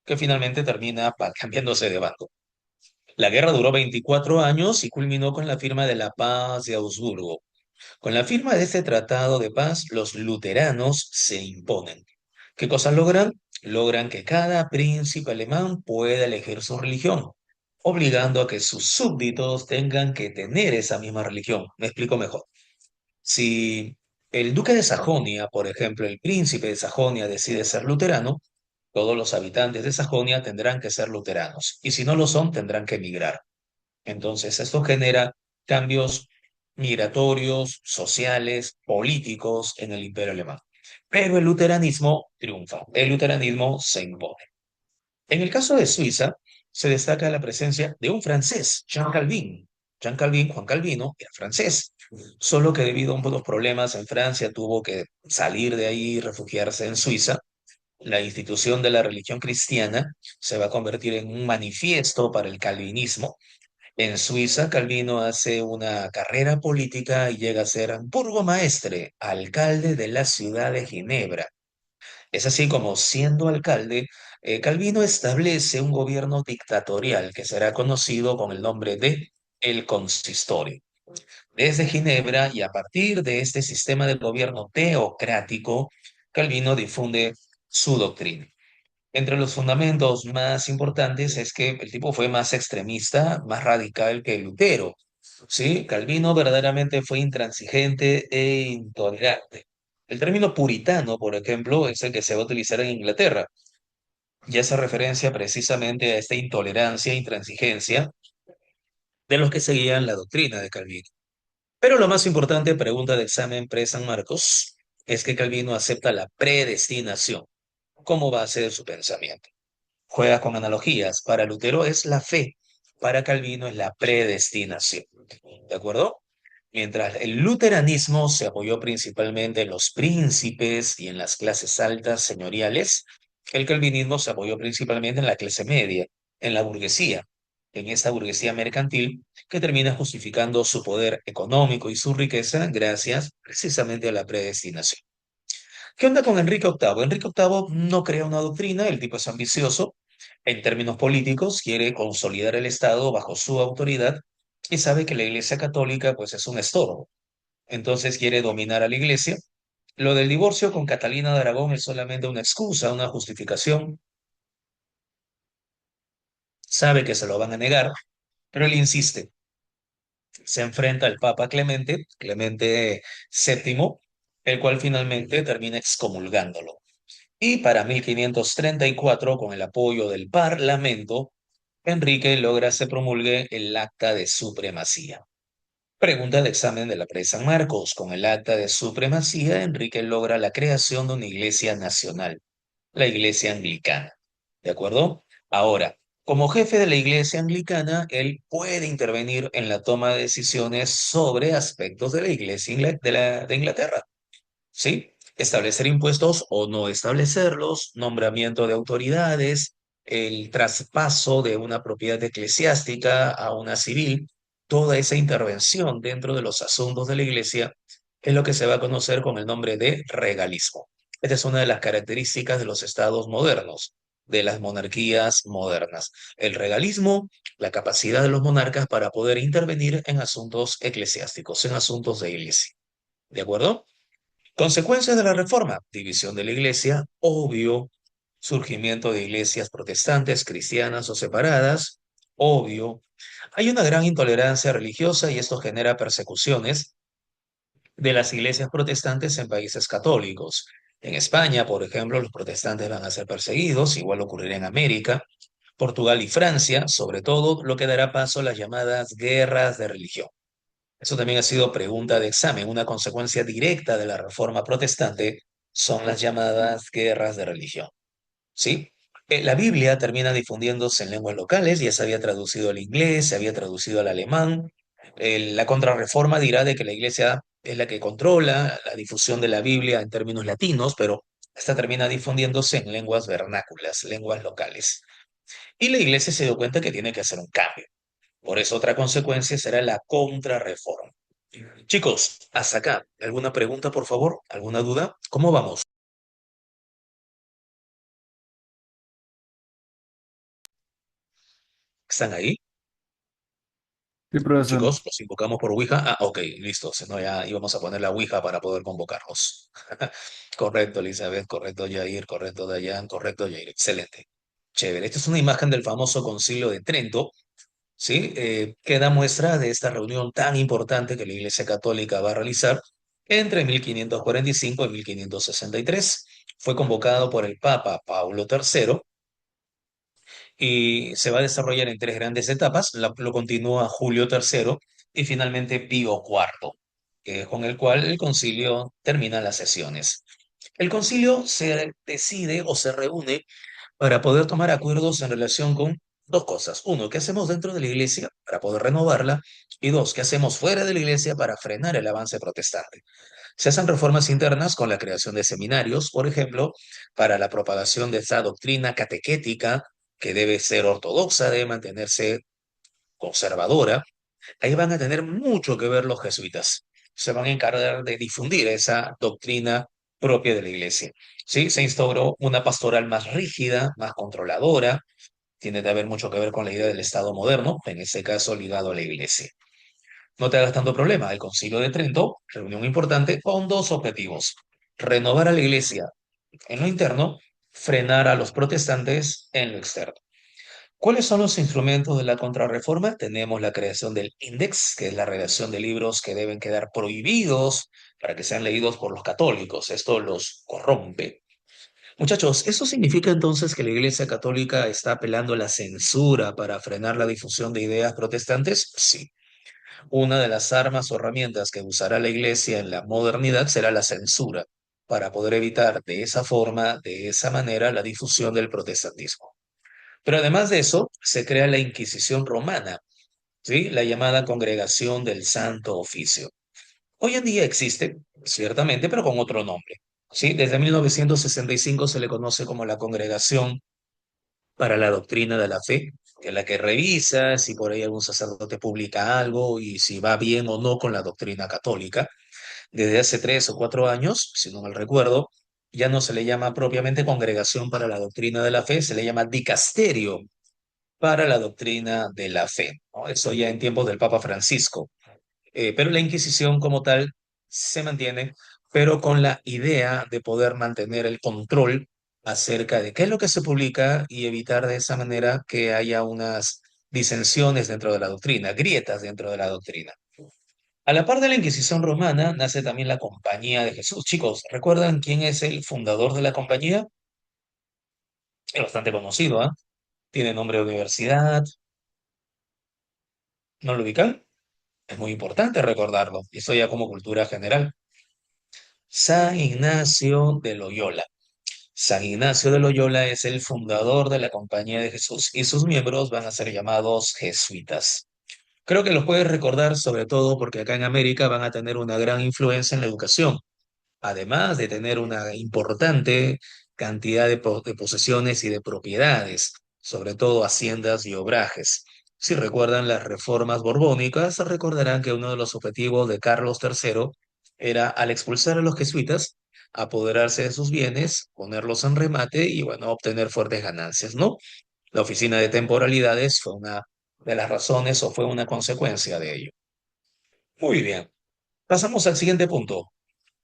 que finalmente termina cambiándose de bando. La guerra duró 24 años y culminó con la firma de la Paz de Augsburgo. Con la firma de este tratado de paz, los luteranos se imponen. ¿Qué cosas logran? Logran que cada príncipe alemán pueda elegir su religión, obligando a que sus súbditos tengan que tener esa misma religión. Me explico mejor. Si el duque de Sajonia, por ejemplo, el príncipe de Sajonia decide ser luterano, todos los habitantes de Sajonia tendrán que ser luteranos, y si no lo son, tendrán que emigrar. Entonces, esto genera cambios migratorios, sociales, políticos en el Imperio Alemán. Pero el luteranismo triunfa, el luteranismo se impone. En el caso de Suiza, se destaca la presencia de un francés, Jean Calvin. Jean Calvin, Juan Calvino, era francés, solo que debido a unos problemas en Francia tuvo que salir de ahí y refugiarse en Suiza. La institución de la religión cristiana se va a convertir en un manifiesto para el calvinismo. En Suiza, Calvino hace una carrera política y llega a ser burgomaestre, alcalde de la ciudad de Ginebra. Es así como, siendo alcalde, Calvino establece un gobierno dictatorial que será conocido con el nombre de el Consistorio. Desde Ginebra y a partir de este sistema de gobierno teocrático, Calvino difunde su doctrina. Entre los fundamentos más importantes es que el tipo fue más extremista, más radical que Lutero. Sí, Calvino verdaderamente fue intransigente e intolerante. El término puritano, por ejemplo, es el que se va a utilizar en Inglaterra y hace referencia precisamente a esta intolerancia e intransigencia de los que seguían la doctrina de Calvino. Pero lo más importante, pregunta de examen pre-San Marcos, es que Calvino acepta la predestinación como base de su pensamiento. Juega con analogías. Para Lutero es la fe, para Calvino es la predestinación. ¿De acuerdo? Mientras el luteranismo se apoyó principalmente en los príncipes y en las clases altas señoriales, el calvinismo se apoyó principalmente en la clase media, en la burguesía, en esta burguesía mercantil que termina justificando su poder económico y su riqueza gracias precisamente a la predestinación. ¿Qué onda con Enrique VIII? Enrique VIII no crea una doctrina, el tipo es ambicioso. En términos políticos, quiere consolidar el Estado bajo su autoridad y sabe que la Iglesia Católica pues es un estorbo. Entonces quiere dominar a la Iglesia. Lo del divorcio con Catalina de Aragón es solamente una excusa, una justificación. Sabe que se lo van a negar, pero él insiste. Se enfrenta al Papa Clemente, Clemente VII, el cual finalmente termina excomulgándolo. Y para 1534, con el apoyo del Parlamento, Enrique logra se promulgue el Acta de Supremacía. Pregunta de examen de la presa San Marcos. Con el Acta de Supremacía, Enrique logra la creación de una iglesia nacional, la Iglesia Anglicana. ¿De acuerdo? Ahora, como jefe de la Iglesia Anglicana, él puede intervenir en la toma de decisiones sobre aspectos de la Iglesia de Inglaterra. ¿Sí? Establecer impuestos o no establecerlos, nombramiento de autoridades, el traspaso de una propiedad eclesiástica a una civil, toda esa intervención dentro de los asuntos de la iglesia es lo que se va a conocer con el nombre de regalismo. Esta es una de las características de los estados modernos, de las monarquías modernas. El regalismo, la capacidad de los monarcas para poder intervenir en asuntos eclesiásticos, en asuntos de iglesia. ¿De acuerdo? Consecuencias de la reforma, división de la iglesia, obvio, surgimiento de iglesias protestantes, cristianas o separadas, obvio. Hay una gran intolerancia religiosa y esto genera persecuciones de las iglesias protestantes en países católicos. En España, por ejemplo, los protestantes van a ser perseguidos, igual ocurrirá en América. Portugal y Francia, sobre todo, lo que dará paso a las llamadas guerras de religión. Eso también ha sido pregunta de examen. Una consecuencia directa de la reforma protestante son las llamadas guerras de religión. ¿Sí? La Biblia termina difundiéndose en lenguas locales, ya se había traducido al inglés, se había traducido al alemán. La contrarreforma dirá de que la iglesia es la que controla la difusión de la Biblia en términos latinos, pero esta termina difundiéndose en lenguas vernáculas, lenguas locales. Y la iglesia se dio cuenta que tiene que hacer un cambio. Por eso otra consecuencia será la contrarreforma. Chicos, hasta acá. ¿Alguna pregunta, por favor? ¿Alguna duda? ¿Cómo vamos? ¿Están ahí? Sí, profesor. Chicos, los invocamos por Ouija. Ah, ok, listo. Si no, ya íbamos a poner la Ouija para poder convocarlos. Correcto, Elizabeth. Correcto, Jair. Correcto, Dayan. Correcto, Jair. Excelente. Chévere. Esta es una imagen del famoso Concilio de Trento, ¿sí? Que da muestra de esta reunión tan importante que la Iglesia Católica va a realizar entre 1545 y 1563. Fue convocado por el Papa Paulo III y se va a desarrollar en tres grandes etapas. Lo continúa Julio III y finalmente Pío IV, que es con el cual el concilio termina las sesiones. El concilio se decide o se reúne para poder tomar acuerdos en relación con dos cosas. Uno, ¿qué hacemos dentro de la iglesia para poder renovarla? Y dos, ¿qué hacemos fuera de la iglesia para frenar el avance protestante? Se hacen reformas internas con la creación de seminarios, por ejemplo, para la propagación de esa doctrina catequética que debe ser ortodoxa, debe mantenerse conservadora. Ahí van a tener mucho que ver los jesuitas. Se van a encargar de difundir esa doctrina propia de la iglesia. ¿Sí? Se instauró una pastoral más rígida, más controladora. Tiene que haber mucho que ver con la idea del Estado moderno, en este caso ligado a la iglesia. No te hagas tanto problema. El Concilio de Trento, reunión importante, con dos objetivos. Renovar a la iglesia en lo interno, frenar a los protestantes en lo externo. ¿Cuáles son los instrumentos de la contrarreforma? Tenemos la creación del índex, que es la redacción de libros que deben quedar prohibidos para que sean leídos por los católicos. Esto los corrompe. Muchachos, ¿eso significa entonces que la Iglesia Católica está apelando a la censura para frenar la difusión de ideas protestantes? Sí. Una de las armas o herramientas que usará la Iglesia en la modernidad será la censura, para poder evitar de esa forma, de esa manera, la difusión del protestantismo. Pero además de eso, se crea la Inquisición romana, ¿sí? La llamada Congregación del Santo Oficio. Hoy en día existe, ciertamente, pero con otro nombre. ¿Sí? Desde 1965 se le conoce como la Congregación para la Doctrina de la Fe, que es la que revisa si por ahí algún sacerdote publica algo y si va bien o no con la doctrina católica. Desde hace 3 o 4 años, si no mal recuerdo, ya no se le llama propiamente Congregación para la Doctrina de la Fe, se le llama Dicasterio para la Doctrina de la Fe, ¿no? Eso ya en tiempos del Papa Francisco. Pero la Inquisición como tal se mantiene, pero con la idea de poder mantener el control acerca de qué es lo que se publica y evitar de esa manera que haya unas disensiones dentro de la doctrina, grietas dentro de la doctrina. A la par de la Inquisición romana nace también la Compañía de Jesús. Chicos, ¿recuerdan quién es el fundador de la compañía? Es bastante conocido, ¿ah? Tiene nombre de universidad, ¿no lo ubican? Es muy importante recordarlo, y eso ya como cultura general. San Ignacio de Loyola. San Ignacio de Loyola es el fundador de la Compañía de Jesús y sus miembros van a ser llamados jesuitas. Creo que los puedes recordar sobre todo porque acá en América van a tener una gran influencia en la educación, además de tener una importante cantidad de posesiones y de propiedades, sobre todo haciendas y obrajes. Si recuerdan las reformas borbónicas, recordarán que uno de los objetivos de Carlos III era, al expulsar a los jesuitas, apoderarse de sus bienes, ponerlos en remate y, bueno, obtener fuertes ganancias, ¿no? La oficina de temporalidades fue una de las razones o fue una consecuencia de ello. Muy bien, pasamos al siguiente punto.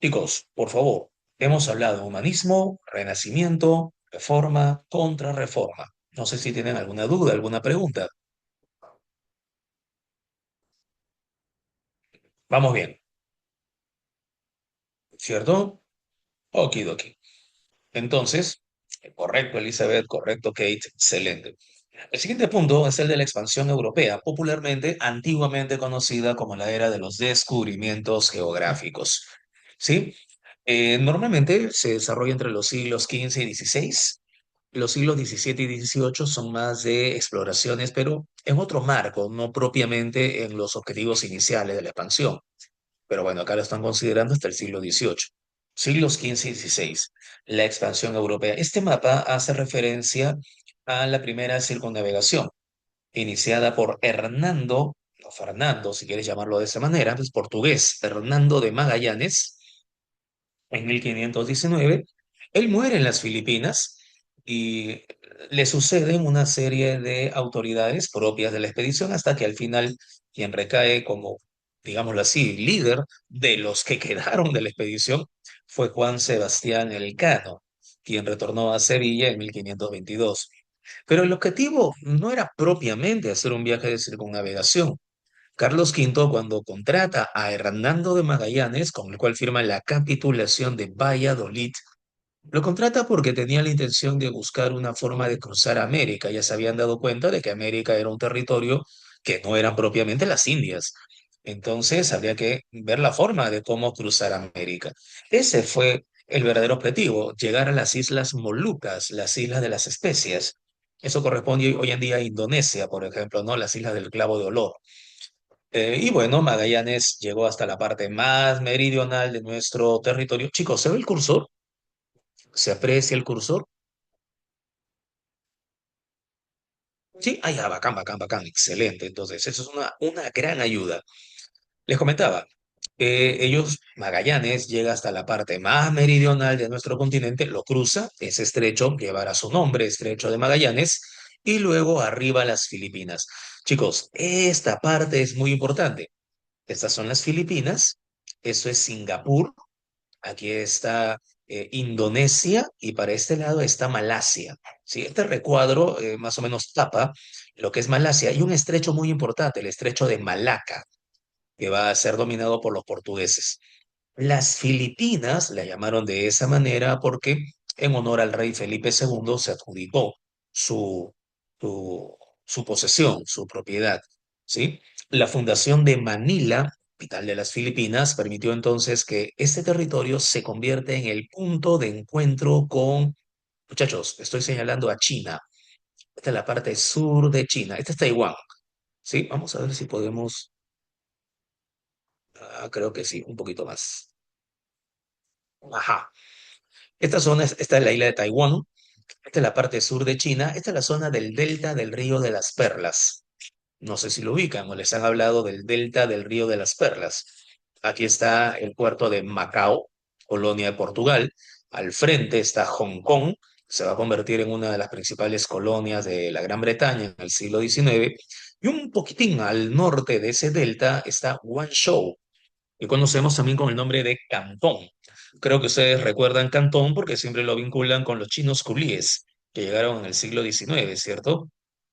Chicos, por favor, hemos hablado de humanismo, renacimiento, reforma, contrarreforma. No sé si tienen alguna duda, alguna pregunta. Vamos bien, ¿cierto? Okidoki. Entonces, correcto, Elizabeth, correcto, Kate, excelente. El siguiente punto es el de la expansión europea, popularmente, antiguamente conocida como la era de los descubrimientos geográficos. ¿Sí? Normalmente se desarrolla entre los siglos XV y XVI. Los siglos XVII y XVIII son más de exploraciones, pero en otro marco, no propiamente en los objetivos iniciales de la expansión. Pero bueno, acá lo están considerando hasta el siglo XVIII. Siglos XV y XVI, la expansión europea. Este mapa hace referencia a la primera circunnavegación, iniciada por Hernando, o Fernando, si quieres llamarlo de esa manera, es portugués, Hernando de Magallanes, en 1519. Él muere en las Filipinas y le suceden una serie de autoridades propias de la expedición hasta que al final quien recae como, digámoslo así, líder de los que quedaron de la expedición fue Juan Sebastián Elcano, quien retornó a Sevilla en 1522. Pero el objetivo no era propiamente hacer un viaje de circunnavegación. Carlos V, cuando contrata a Hernando de Magallanes, con el cual firma la capitulación de Valladolid, lo contrata porque tenía la intención de buscar una forma de cruzar América. Ya se habían dado cuenta de que América era un territorio que no eran propiamente las Indias. Entonces habría que ver la forma de cómo cruzar América. Ese fue el verdadero objetivo, llegar a las Islas Molucas, las Islas de las Especias. Eso corresponde hoy en día a Indonesia, por ejemplo, ¿no? Las Islas del Clavo de Olor. Y bueno, Magallanes llegó hasta la parte más meridional de nuestro territorio. Chicos, ¿se ve el cursor? ¿Se aprecia el cursor? Sí, ah, ya, bacán, bacán, bacán, excelente. Entonces, eso es una gran ayuda. Les comentaba, Magallanes llega hasta la parte más meridional de nuestro continente, lo cruza, ese estrecho llevará su nombre, Estrecho de Magallanes, y luego arriba las Filipinas. Chicos, esta parte es muy importante. Estas son las Filipinas, eso es Singapur, aquí está Indonesia y para este lado está Malasia. ¿Sí? Este recuadro más o menos tapa lo que es Malasia. Hay un estrecho muy importante, el estrecho de Malaca, que va a ser dominado por los portugueses. Las Filipinas la llamaron de esa manera porque en honor al rey Felipe II se adjudicó su, su posesión, su propiedad, ¿sí? La fundación de Manila, capital de las Filipinas, permitió entonces que este territorio se convierta en el punto de encuentro con, muchachos, estoy señalando a China. Esta es la parte sur de China. Esta es Taiwán, ¿sí? Vamos a ver si podemos, creo que sí, un poquito más. Ajá. Esta zona, esta es la isla de Taiwán, esta es la parte sur de China, esta es la zona del delta del río de las Perlas. No sé si lo ubican o les han hablado del delta del río de las Perlas. Aquí está el puerto de Macao, colonia de Portugal. Al frente está Hong Kong, se va a convertir en una de las principales colonias de la Gran Bretaña en el siglo XIX. Y un poquitín al norte de ese delta está Guangzhou, que conocemos también con el nombre de Cantón. Creo que ustedes recuerdan Cantón porque siempre lo vinculan con los chinos culíes que llegaron en el siglo XIX, ¿cierto?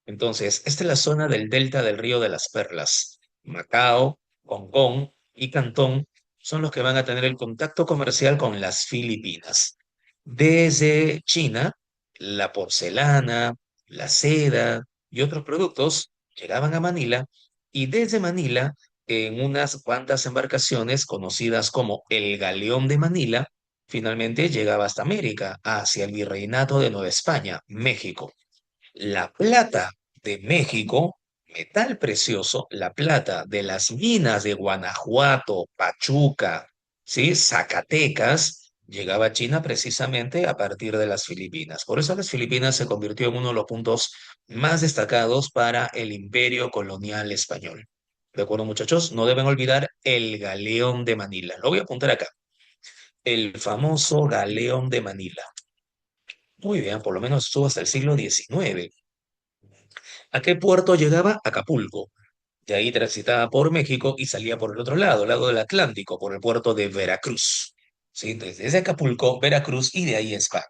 Entonces, esta es la zona del delta del Río de las Perlas. Macao, Hong Kong y Cantón son los que van a tener el contacto comercial con las Filipinas. Desde China, la porcelana, la seda y otros productos llegaban a Manila y desde Manila en unas cuantas embarcaciones conocidas como el Galeón de Manila, finalmente llegaba hasta América, hacia el Virreinato de Nueva España, México. La plata de México, metal precioso, la plata de las minas de Guanajuato, Pachuca, ¿sí? Zacatecas, llegaba a China precisamente a partir de las Filipinas. Por eso las Filipinas se convirtió en uno de los puntos más destacados para el imperio colonial español. ¿De acuerdo, muchachos? No deben olvidar el galeón de Manila. Lo voy a apuntar acá. El famoso galeón de Manila. Muy bien, por lo menos estuvo hasta el siglo XIX. ¿A qué puerto llegaba? Acapulco. De ahí transitaba por México y salía por el otro lado, lado del Atlántico, por el puerto de Veracruz. ¿Sí? Entonces, desde Acapulco, Veracruz y de ahí España.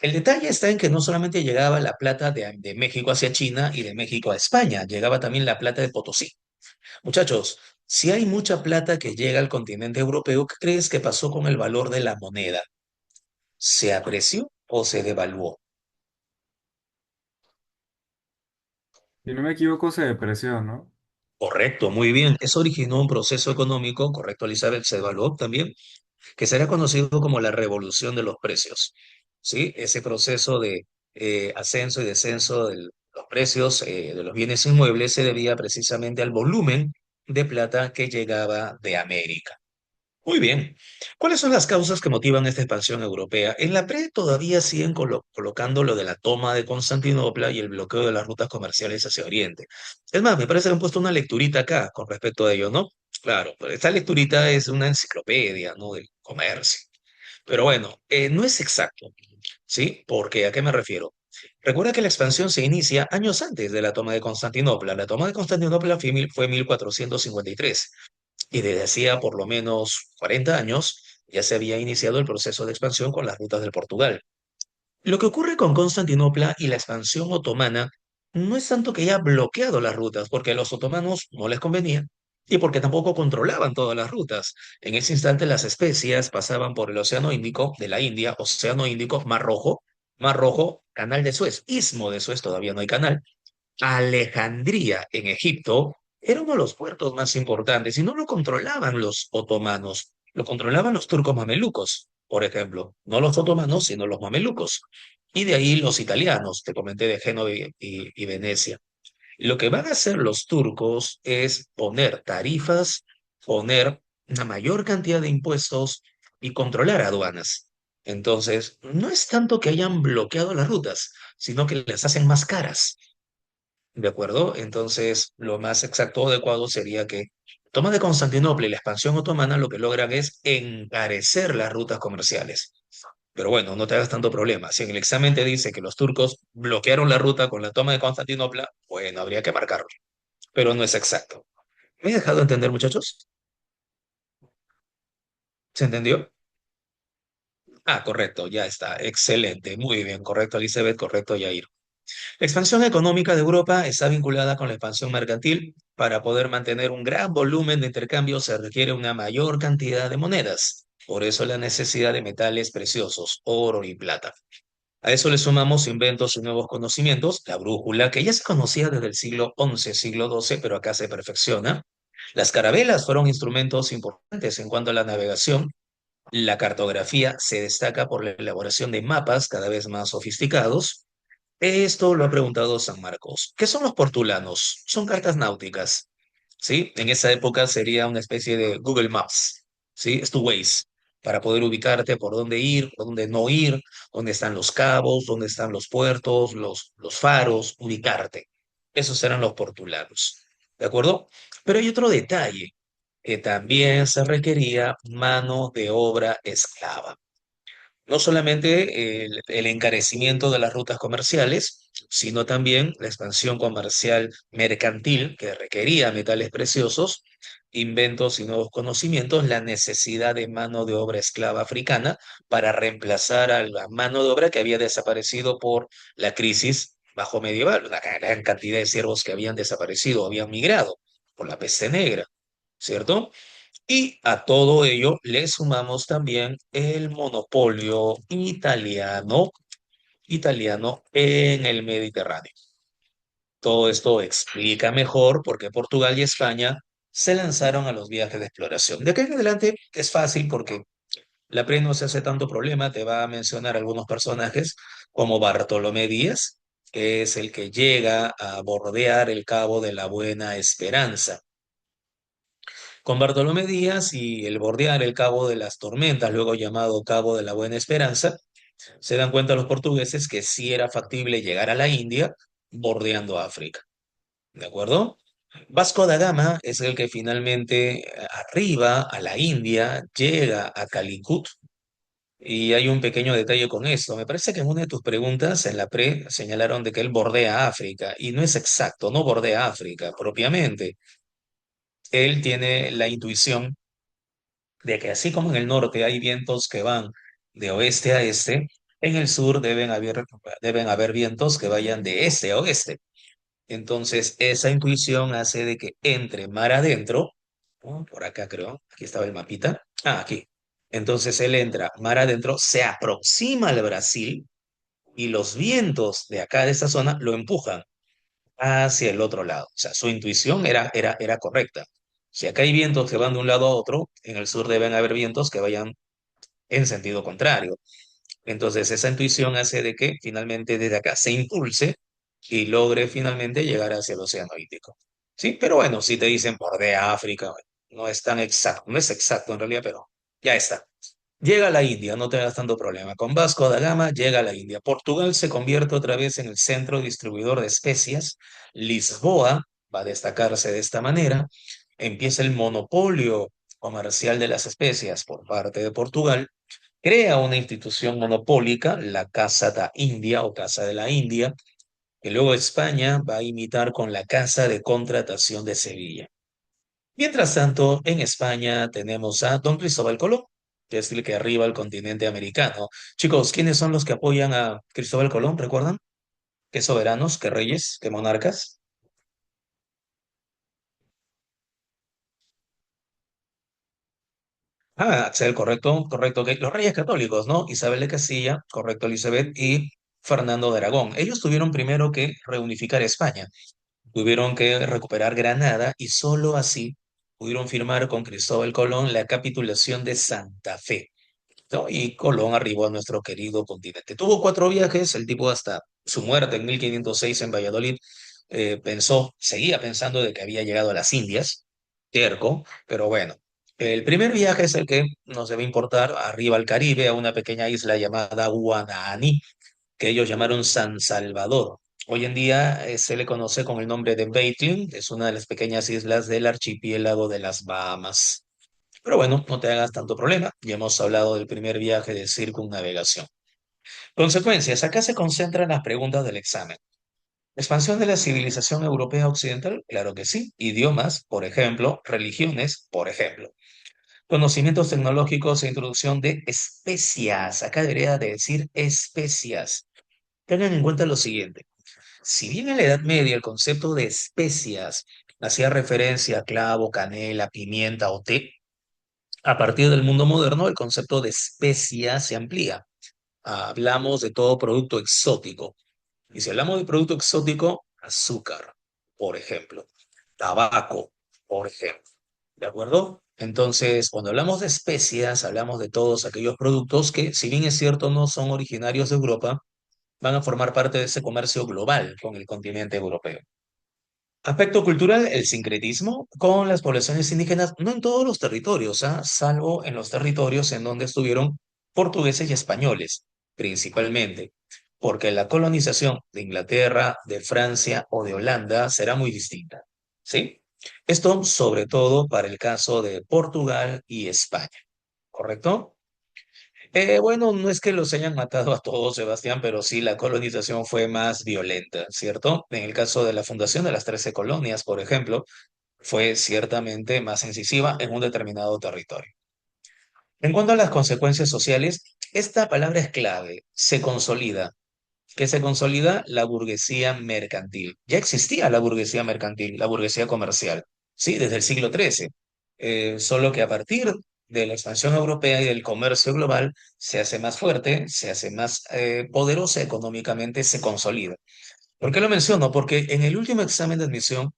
El detalle está en que no solamente llegaba la plata de México hacia China y de México a España, llegaba también la plata de Potosí. Muchachos, si hay mucha plata que llega al continente europeo, ¿qué crees que pasó con el valor de la moneda? ¿Se apreció o se devaluó? Si no me equivoco, se depreció, ¿no? Correcto, muy bien. Eso originó un proceso económico, correcto, Elizabeth, se devaluó también, que será conocido como la revolución de los precios. ¿Sí? Ese proceso de ascenso y descenso de los precios de los bienes inmuebles se debía precisamente al volumen de plata que llegaba de América. Muy bien. ¿Cuáles son las causas que motivan esta expansión europea? En la PRE todavía siguen colocando lo de la toma de Constantinopla y el bloqueo de las rutas comerciales hacia Oriente. Es más, me parece que han puesto una lecturita acá con respecto a ello, ¿no? Claro, pero esta lecturita es una enciclopedia, ¿no? Del comercio. Pero bueno, no es exacto, ¿sí? Porque, ¿a qué me refiero? Recuerda que la expansión se inicia años antes de la toma de Constantinopla. La toma de Constantinopla fue 1453 y desde hacía por lo menos 40 años ya se había iniciado el proceso de expansión con las rutas del Portugal. Lo que ocurre con Constantinopla y la expansión otomana no es tanto que haya bloqueado las rutas, porque a los otomanos no les convenía y porque tampoco controlaban todas las rutas. En ese instante las especias pasaban por el Océano Índico de la India, Océano Índico, Mar Rojo, Canal de Suez, Istmo de Suez, todavía no hay canal, Alejandría, en Egipto, era uno de los puertos más importantes y no lo controlaban los otomanos, lo controlaban los turcos mamelucos. por ejemplo, no los otomanos, sino los mamelucos. Y de ahí los italianos, te comenté de Génova y Venecia. Lo que van a hacer los turcos es poner tarifas, poner una mayor cantidad de impuestos y controlar aduanas. Entonces, no es tanto que hayan bloqueado las rutas, sino que las hacen más caras. ¿De acuerdo? Entonces, lo más exacto o adecuado sería que toma de Constantinopla y la expansión otomana lo que logran es encarecer las rutas comerciales. Pero bueno, no te hagas tanto problema. Si en el examen te dice que los turcos bloquearon la ruta con la toma de Constantinopla, bueno, habría que marcarlo, pero no es exacto. ¿Me he dejado entender, muchachos? ¿Se entendió? Ah, correcto, ya está. Excelente. Muy bien, correcto, Elizabeth, correcto, Yair. La expansión económica de Europa está vinculada con la expansión mercantil. Para poder mantener un gran volumen de intercambio se requiere una mayor cantidad de monedas. Por eso la necesidad de metales preciosos, oro y plata. A eso le sumamos inventos y nuevos conocimientos, la brújula, que ya se conocía desde el siglo XI, siglo XII, pero acá se perfecciona. Las carabelas fueron instrumentos importantes en cuanto a la navegación. La cartografía se destaca por la elaboración de mapas cada vez más sofisticados. Esto lo ha preguntado San Marcos. ¿Qué son los portulanos? Son cartas náuticas, ¿sí? En esa época sería una especie de Google Maps, ¿sí? Es tu Waze, para poder ubicarte por dónde ir, por dónde no ir, dónde están los cabos, dónde están los puertos, los faros, ubicarte. Esos eran los portulanos, ¿de acuerdo? Pero hay otro detalle, que también se requería mano de obra esclava. No solamente el encarecimiento de las rutas comerciales, sino también la expansión comercial mercantil que requería metales preciosos, inventos y nuevos conocimientos, la necesidad de mano de obra esclava africana para reemplazar a la mano de obra que había desaparecido por la crisis bajo medieval, una gran cantidad de siervos que habían desaparecido, habían migrado por la peste negra, ¿cierto? Y a todo ello le sumamos también el monopolio italiano en el Mediterráneo. Todo esto explica mejor por qué Portugal y España se lanzaron a los viajes de exploración. De aquí en adelante es fácil porque la PRE no se hace tanto problema, te va a mencionar algunos personajes como Bartolomé Díaz, que es el que llega a bordear el Cabo de la Buena Esperanza. Con Bartolomé Díaz y el bordear el Cabo de las Tormentas, luego llamado Cabo de la Buena Esperanza, se dan cuenta los portugueses que sí era factible llegar a la India bordeando África. ¿De acuerdo? Vasco da Gama es el que finalmente arriba a la India, llega a Calicut. Y hay un pequeño detalle con esto. Me parece que en una de tus preguntas en la pre señalaron de que él bordea África y no es exacto, no bordea África propiamente. Él tiene la intuición de que así como en el norte hay vientos que van de oeste a este, en el sur deben haber vientos que vayan de este a oeste. Entonces, esa intuición hace de que entre mar adentro, por acá creo, aquí estaba el mapita, aquí. Entonces él entra mar adentro, se aproxima al Brasil y los vientos de acá, de esta zona, lo empujan hacia el otro lado. O sea, su intuición era correcta. Si acá hay vientos que van de un lado a otro, en el sur deben haber vientos que vayan en sentido contrario. Entonces, esa intuición hace de que finalmente desde acá se impulse y logre finalmente llegar hacia el Océano Índico. Sí, pero bueno, si te dicen bordea África, bueno, no es tan exacto, no es exacto en realidad, pero ya está. Llega a la India, no te hagas tanto problema. Con Vasco da Gama llega a la India. Portugal se convierte otra vez en el centro distribuidor de especias. Lisboa va a destacarse de esta manera. Empieza el monopolio comercial de las especias por parte de Portugal. Crea una institución monopólica, la Casa da India o Casa de la India, que luego España va a imitar con la Casa de Contratación de Sevilla. Mientras tanto, en España tenemos a don Cristóbal Colón, que es el que arriba el continente americano. Chicos, ¿quiénes son los que apoyan a Cristóbal Colón? ¿Recuerdan? ¿Qué soberanos? ¿Qué reyes? ¿Qué monarcas? Ah, Axel, correcto, correcto. Ok. Los reyes católicos, ¿no? Isabel de Castilla, correcto, Elizabeth, y Fernando de Aragón. Ellos tuvieron primero que reunificar España, tuvieron que recuperar Granada y solo así pudieron firmar con Cristóbal Colón la capitulación de Santa Fe. ¿no? Y Colón arribó a nuestro querido continente. Tuvo cuatro viajes, el tipo hasta su muerte en 1506 en Valladolid seguía pensando de que había llegado a las Indias, terco, pero bueno. El primer viaje es el que nos debe importar, arriba al Caribe, a una pequeña isla llamada Guananí, que ellos llamaron San Salvador. Hoy en día se le conoce con el nombre de Baitlin, es una de las pequeñas islas del archipiélago de las Bahamas. Pero bueno, no te hagas tanto problema, ya hemos hablado del primer viaje de circunnavegación. Consecuencias, acá se concentran las preguntas del examen. ¿Expansión de la civilización europea occidental? Claro que sí. Idiomas, por ejemplo. Religiones, por ejemplo. Conocimientos tecnológicos e introducción de especias. Acá debería de decir especias. Tengan en cuenta lo siguiente. Si bien en la Edad Media el concepto de especias hacía referencia a clavo, canela, pimienta o té, a partir del mundo moderno el concepto de especia se amplía. Hablamos de todo producto exótico. Y si hablamos de producto exótico, azúcar, por ejemplo, tabaco, por ejemplo. ¿De acuerdo? Entonces, cuando hablamos de especias, hablamos de todos aquellos productos que, si bien es cierto, no son originarios de Europa, van a formar parte de ese comercio global con el continente europeo. Aspecto cultural, el sincretismo con las poblaciones indígenas, no en todos los territorios, ¿ah? Salvo en los territorios en donde estuvieron portugueses y españoles, principalmente, porque la colonización de Inglaterra, de Francia o de Holanda será muy distinta, ¿sí? Esto sobre todo para el caso de Portugal y España, ¿correcto? Bueno, no es que los hayan matado a todos, Sebastián, pero sí la colonización fue más violenta, ¿cierto? En el caso de la fundación de las 13 colonias, por ejemplo, fue ciertamente más incisiva en un determinado territorio. En cuanto a las consecuencias sociales, esta palabra es clave, se consolida. ¿Qué se consolida? La burguesía mercantil. Ya existía la burguesía mercantil, la burguesía comercial, sí, desde el siglo XIII. Solo que a partir de la expansión europea y del comercio global se hace más fuerte, se hace más poderosa económicamente, se consolida. ¿Por qué lo menciono? Porque en el último examen de admisión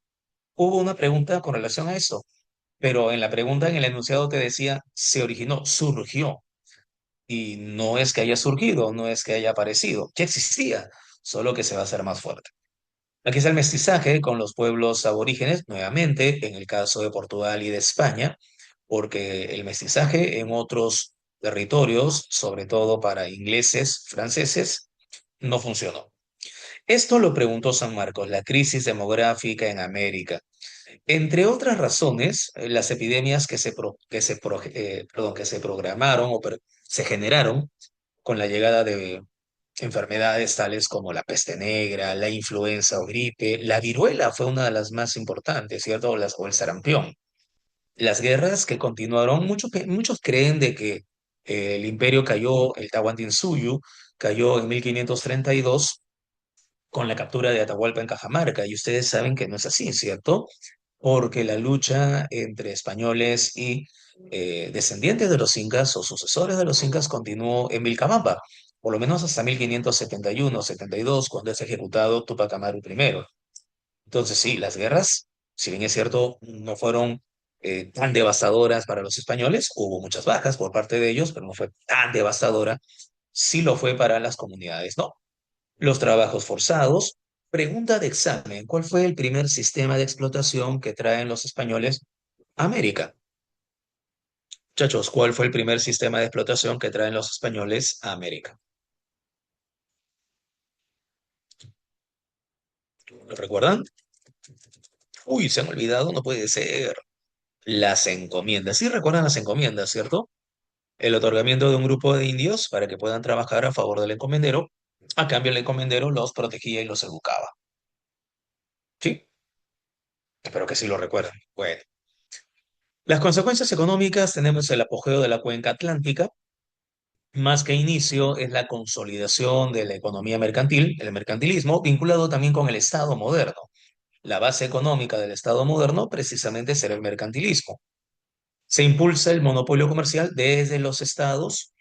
hubo una pregunta con relación a eso, pero en la pregunta, en el enunciado te decía, se originó, surgió. Y no es que haya surgido, no es que haya aparecido, ya existía, solo que se va a hacer más fuerte. Aquí está el mestizaje con los pueblos aborígenes, nuevamente, en el caso de Portugal y de España, porque el mestizaje en otros territorios, sobre todo para ingleses, franceses, no funcionó. Esto lo preguntó San Marcos, la crisis demográfica en América. Entre otras razones, las epidemias que se programaron se generaron con la llegada de enfermedades tales como la peste negra, la influenza o gripe, la viruela fue una de las más importantes, ¿cierto? O el sarampión. Las guerras que continuaron, muchos creen de que el imperio cayó, el Tahuantinsuyo cayó en 1532 con la captura de Atahualpa en Cajamarca, y ustedes saben que no es así, ¿cierto? Porque la lucha entre españoles y descendientes de los incas o sucesores de los incas continuó en Vilcabamba, por lo menos hasta 1571-72, cuando es ejecutado Tupac Amaru I. Entonces, sí, las guerras, si bien es cierto, no fueron tan devastadoras para los españoles, hubo muchas bajas por parte de ellos, pero no fue tan devastadora, sí lo fue para las comunidades, ¿no? Los trabajos forzados. Pregunta de examen, ¿cuál fue el primer sistema de explotación que traen los españoles a América? Muchachos, ¿cuál fue el primer sistema de explotación que traen los españoles a América? ¿Lo recuerdan? Uy, se han olvidado, no puede ser. Las encomiendas. Sí recuerdan las encomiendas, ¿cierto? El otorgamiento de un grupo de indios para que puedan trabajar a favor del encomendero. A cambio, el encomendero los protegía y los educaba. ¿Sí? Espero que sí lo recuerden. Bueno. Las consecuencias económicas, tenemos el apogeo de la cuenca atlántica, más que inicio es la consolidación de la economía mercantil, el mercantilismo, vinculado también con el Estado moderno. La base económica del Estado moderno precisamente será el mercantilismo. Se impulsa el monopolio comercial desde los estados,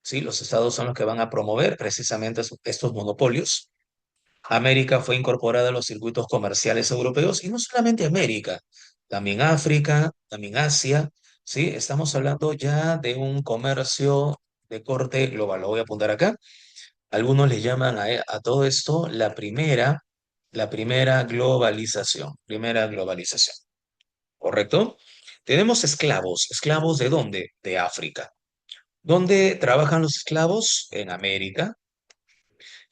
¿sí? Los estados son los que van a promover precisamente estos monopolios. América fue incorporada a los circuitos comerciales europeos y no solamente América, también África, también Asia, ¿sí? Estamos hablando ya de un comercio de corte global. Lo voy a apuntar acá. Algunos le llaman a todo esto la primera globalización. Primera globalización. ¿Correcto? Tenemos esclavos. ¿Esclavos de dónde? De África. ¿Dónde trabajan los esclavos? En América.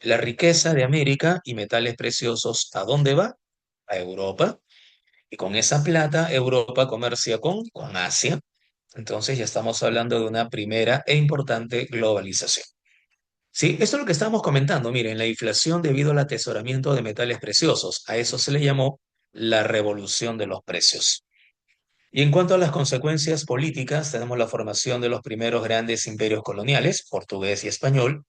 La riqueza de América y metales preciosos, ¿a dónde va? A Europa. Y con esa plata, Europa comercia con Asia. Entonces ya estamos hablando de una primera e importante globalización. Sí, esto es lo que estábamos comentando. Miren, la inflación debido al atesoramiento de metales preciosos. A eso se le llamó la revolución de los precios. Y en cuanto a las consecuencias políticas, tenemos la formación de los primeros grandes imperios coloniales, portugués y español,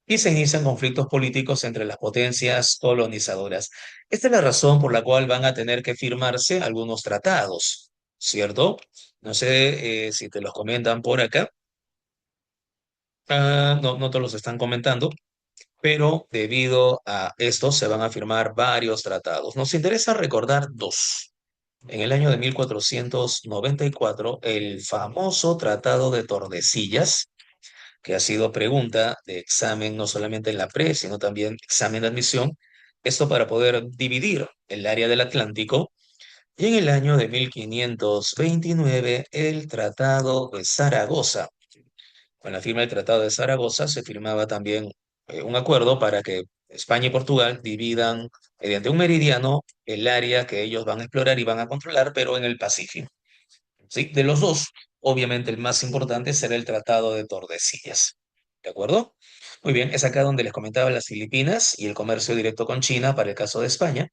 y se inician conflictos políticos entre las potencias colonizadoras. Esta es la razón por la cual van a tener que firmarse algunos tratados, ¿cierto? No sé si te los comentan por acá. No, no te los están comentando, pero debido a esto se van a firmar varios tratados. Nos interesa recordar dos. En el año de 1494, el famoso Tratado de Tordesillas, que ha sido pregunta de examen no solamente en la sino también examen de admisión, esto para poder dividir el área del Atlántico. Y en el año de 1529, el Tratado de Zaragoza. Con la firma del Tratado de Zaragoza se firmaba también un acuerdo para que España y Portugal dividan mediante un meridiano el área que ellos van a explorar y van a controlar, pero en el Pacífico. ¿Sí? De los dos, obviamente el más importante será el Tratado de Tordesillas. ¿De acuerdo? Muy bien, es acá donde les comentaba las Filipinas y el comercio directo con China para el caso de España,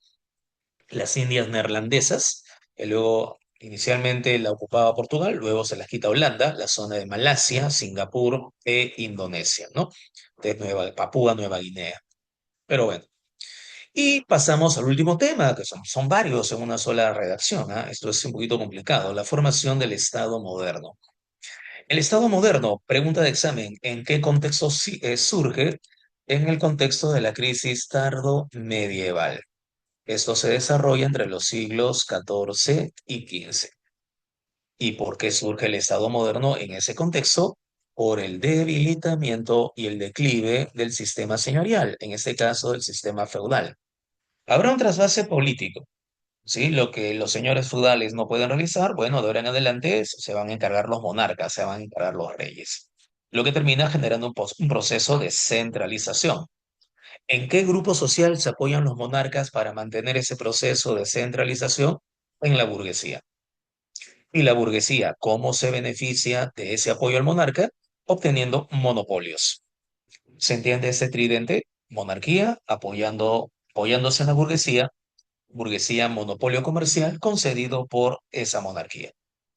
las Indias neerlandesas, que luego inicialmente la ocupaba Portugal, luego se las quita Holanda, la zona de Malasia, Singapur e Indonesia, ¿no? De Papúa Nueva Guinea. Pero bueno. Y pasamos al último tema, que son varios en una sola redacción, ¿ah? Esto es un poquito complicado, la formación del Estado moderno. El Estado moderno, pregunta de examen, ¿en qué contexto surge? En el contexto de la crisis tardo-medieval. Esto se desarrolla entre los siglos XIV y XV. ¿Y por qué surge el Estado moderno en ese contexto? Por el debilitamiento y el declive del sistema señorial, en este caso el sistema feudal. Habrá un trasvase político, ¿sí? Lo que los señores feudales no pueden realizar, bueno, de ahora en adelante se van a encargar los monarcas, se van a encargar los reyes. Lo que termina generando un proceso de centralización. ¿En qué grupo social se apoyan los monarcas para mantener ese proceso de centralización? En la burguesía. Y la burguesía, ¿cómo se beneficia de ese apoyo al monarca? Obteniendo monopolios. ¿Se entiende ese tridente? Monarquía, apoyándose en la burguesía, monopolio comercial concedido por esa monarquía.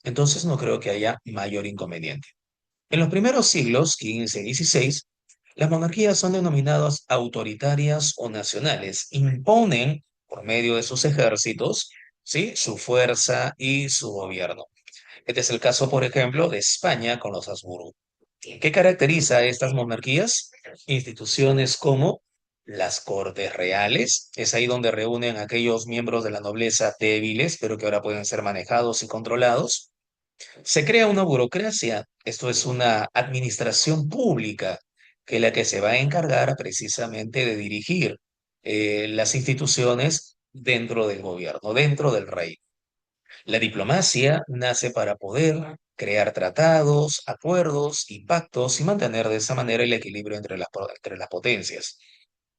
Entonces no creo que haya mayor inconveniente. En los primeros siglos, XV y XVI, las monarquías son denominadas autoritarias o nacionales. Imponen, por medio de sus ejércitos, ¿sí? Su fuerza y su gobierno. Este es el caso, por ejemplo, de España con los Habsburgo. ¿Qué caracteriza a estas monarquías? Instituciones como las Cortes Reales, es ahí donde reúnen a aquellos miembros de la nobleza débiles, pero que ahora pueden ser manejados y controlados. Se crea una burocracia, esto es una administración pública, que es la que se va a encargar precisamente de dirigir las instituciones dentro del gobierno, dentro del rey. La diplomacia nace para poder crear tratados, acuerdos y pactos y mantener de esa manera el equilibrio entre las potencias.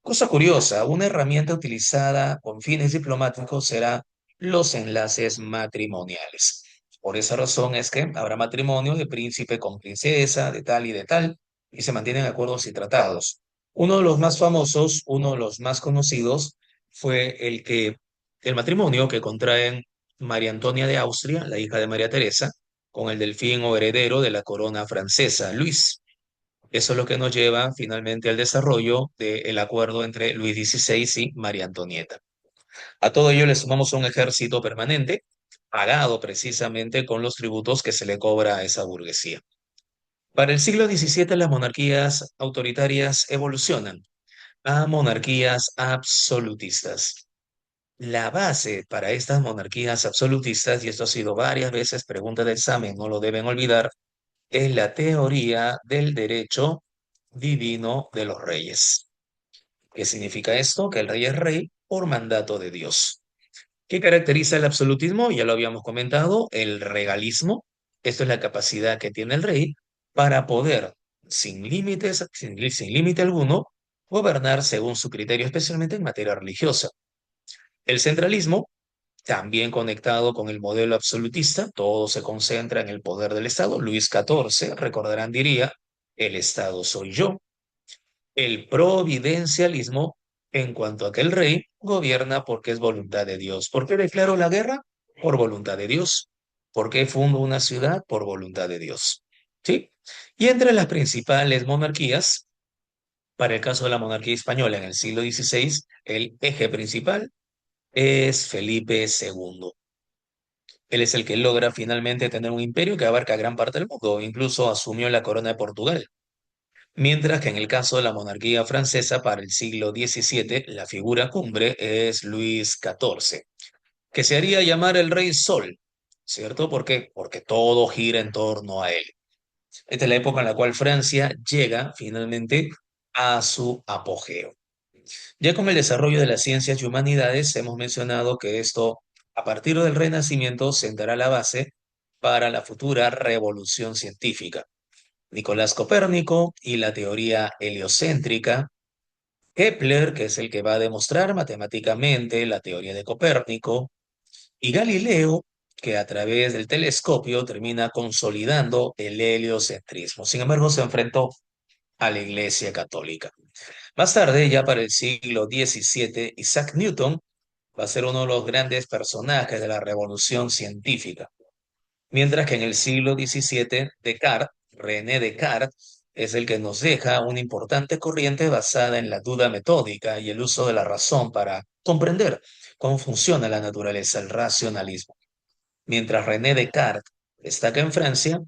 Cosa curiosa, una herramienta utilizada con fines diplomáticos será los enlaces matrimoniales. Por esa razón es que habrá matrimonio de príncipe con princesa, de tal y de tal, y se mantienen acuerdos y tratados. Uno de los más famosos, uno de los más conocidos, fue el matrimonio que contraen María Antonia de Austria, la hija de María Teresa, con el delfín o heredero de la corona francesa, Luis. Eso es lo que nos lleva finalmente al desarrollo del acuerdo entre Luis XVI y María Antonieta. A todo ello le sumamos un ejército permanente, pagado precisamente con los tributos que se le cobra a esa burguesía. Para el siglo XVII las monarquías autoritarias evolucionan a monarquías absolutistas. La base para estas monarquías absolutistas, y esto ha sido varias veces pregunta de examen, no lo deben olvidar, es la teoría del derecho divino de los reyes. ¿Qué significa esto? Que el rey es rey por mandato de Dios. ¿Qué caracteriza el absolutismo? Ya lo habíamos comentado, el regalismo. Esto es la capacidad que tiene el rey para poder, sin límites, sin límite alguno, gobernar según su criterio, especialmente en materia religiosa. El centralismo, también conectado con el modelo absolutista, todo se concentra en el poder del Estado. Luis XIV, recordarán, diría, el Estado soy yo. El providencialismo, en cuanto a que el rey gobierna porque es voluntad de Dios. ¿Por qué declaró la guerra? Por voluntad de Dios. ¿Por qué fundó una ciudad? Por voluntad de Dios. ¿Sí? Y entre las principales monarquías, para el caso de la monarquía española en el siglo XVI, el eje principal es Felipe II. Él es el que logra finalmente tener un imperio que abarca gran parte del mundo, incluso asumió la corona de Portugal. Mientras que en el caso de la monarquía francesa para el siglo XVII, la figura cumbre es Luis XIV, que se haría llamar el Rey Sol, ¿cierto? ¿Por qué? Porque todo gira en torno a él. Esta es la época en la cual Francia llega finalmente a su apogeo. Ya con el desarrollo de las ciencias y humanidades, hemos mencionado que esto, a partir del Renacimiento, sentará la base para la futura revolución científica. Nicolás Copérnico y la teoría heliocéntrica, Kepler, que es el que va a demostrar matemáticamente la teoría de Copérnico, y Galileo, que a través del telescopio termina consolidando el heliocentrismo. Sin embargo, se enfrentó a la Iglesia Católica. Más tarde, ya para el siglo XVII, Isaac Newton va a ser uno de los grandes personajes de la revolución científica. Mientras que en el siglo XVII, Descartes, René Descartes, es el que nos deja una importante corriente basada en la duda metódica y el uso de la razón para comprender cómo funciona la naturaleza, el racionalismo. Mientras René Descartes destaca en Francia,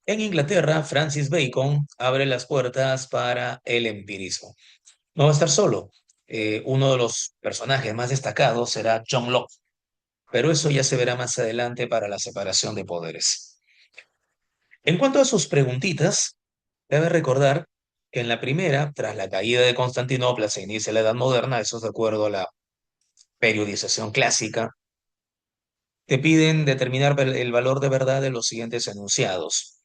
en Inglaterra, Francis Bacon abre las puertas para el empirismo. No va a estar solo. Uno de los personajes más destacados será John Locke, pero eso ya se verá más adelante para la separación de poderes. En cuanto a sus preguntitas, debe recordar que en la primera, tras la caída de Constantinopla, se inicia la Edad Moderna, eso es de acuerdo a la periodización clásica, te piden determinar el valor de verdad de los siguientes enunciados.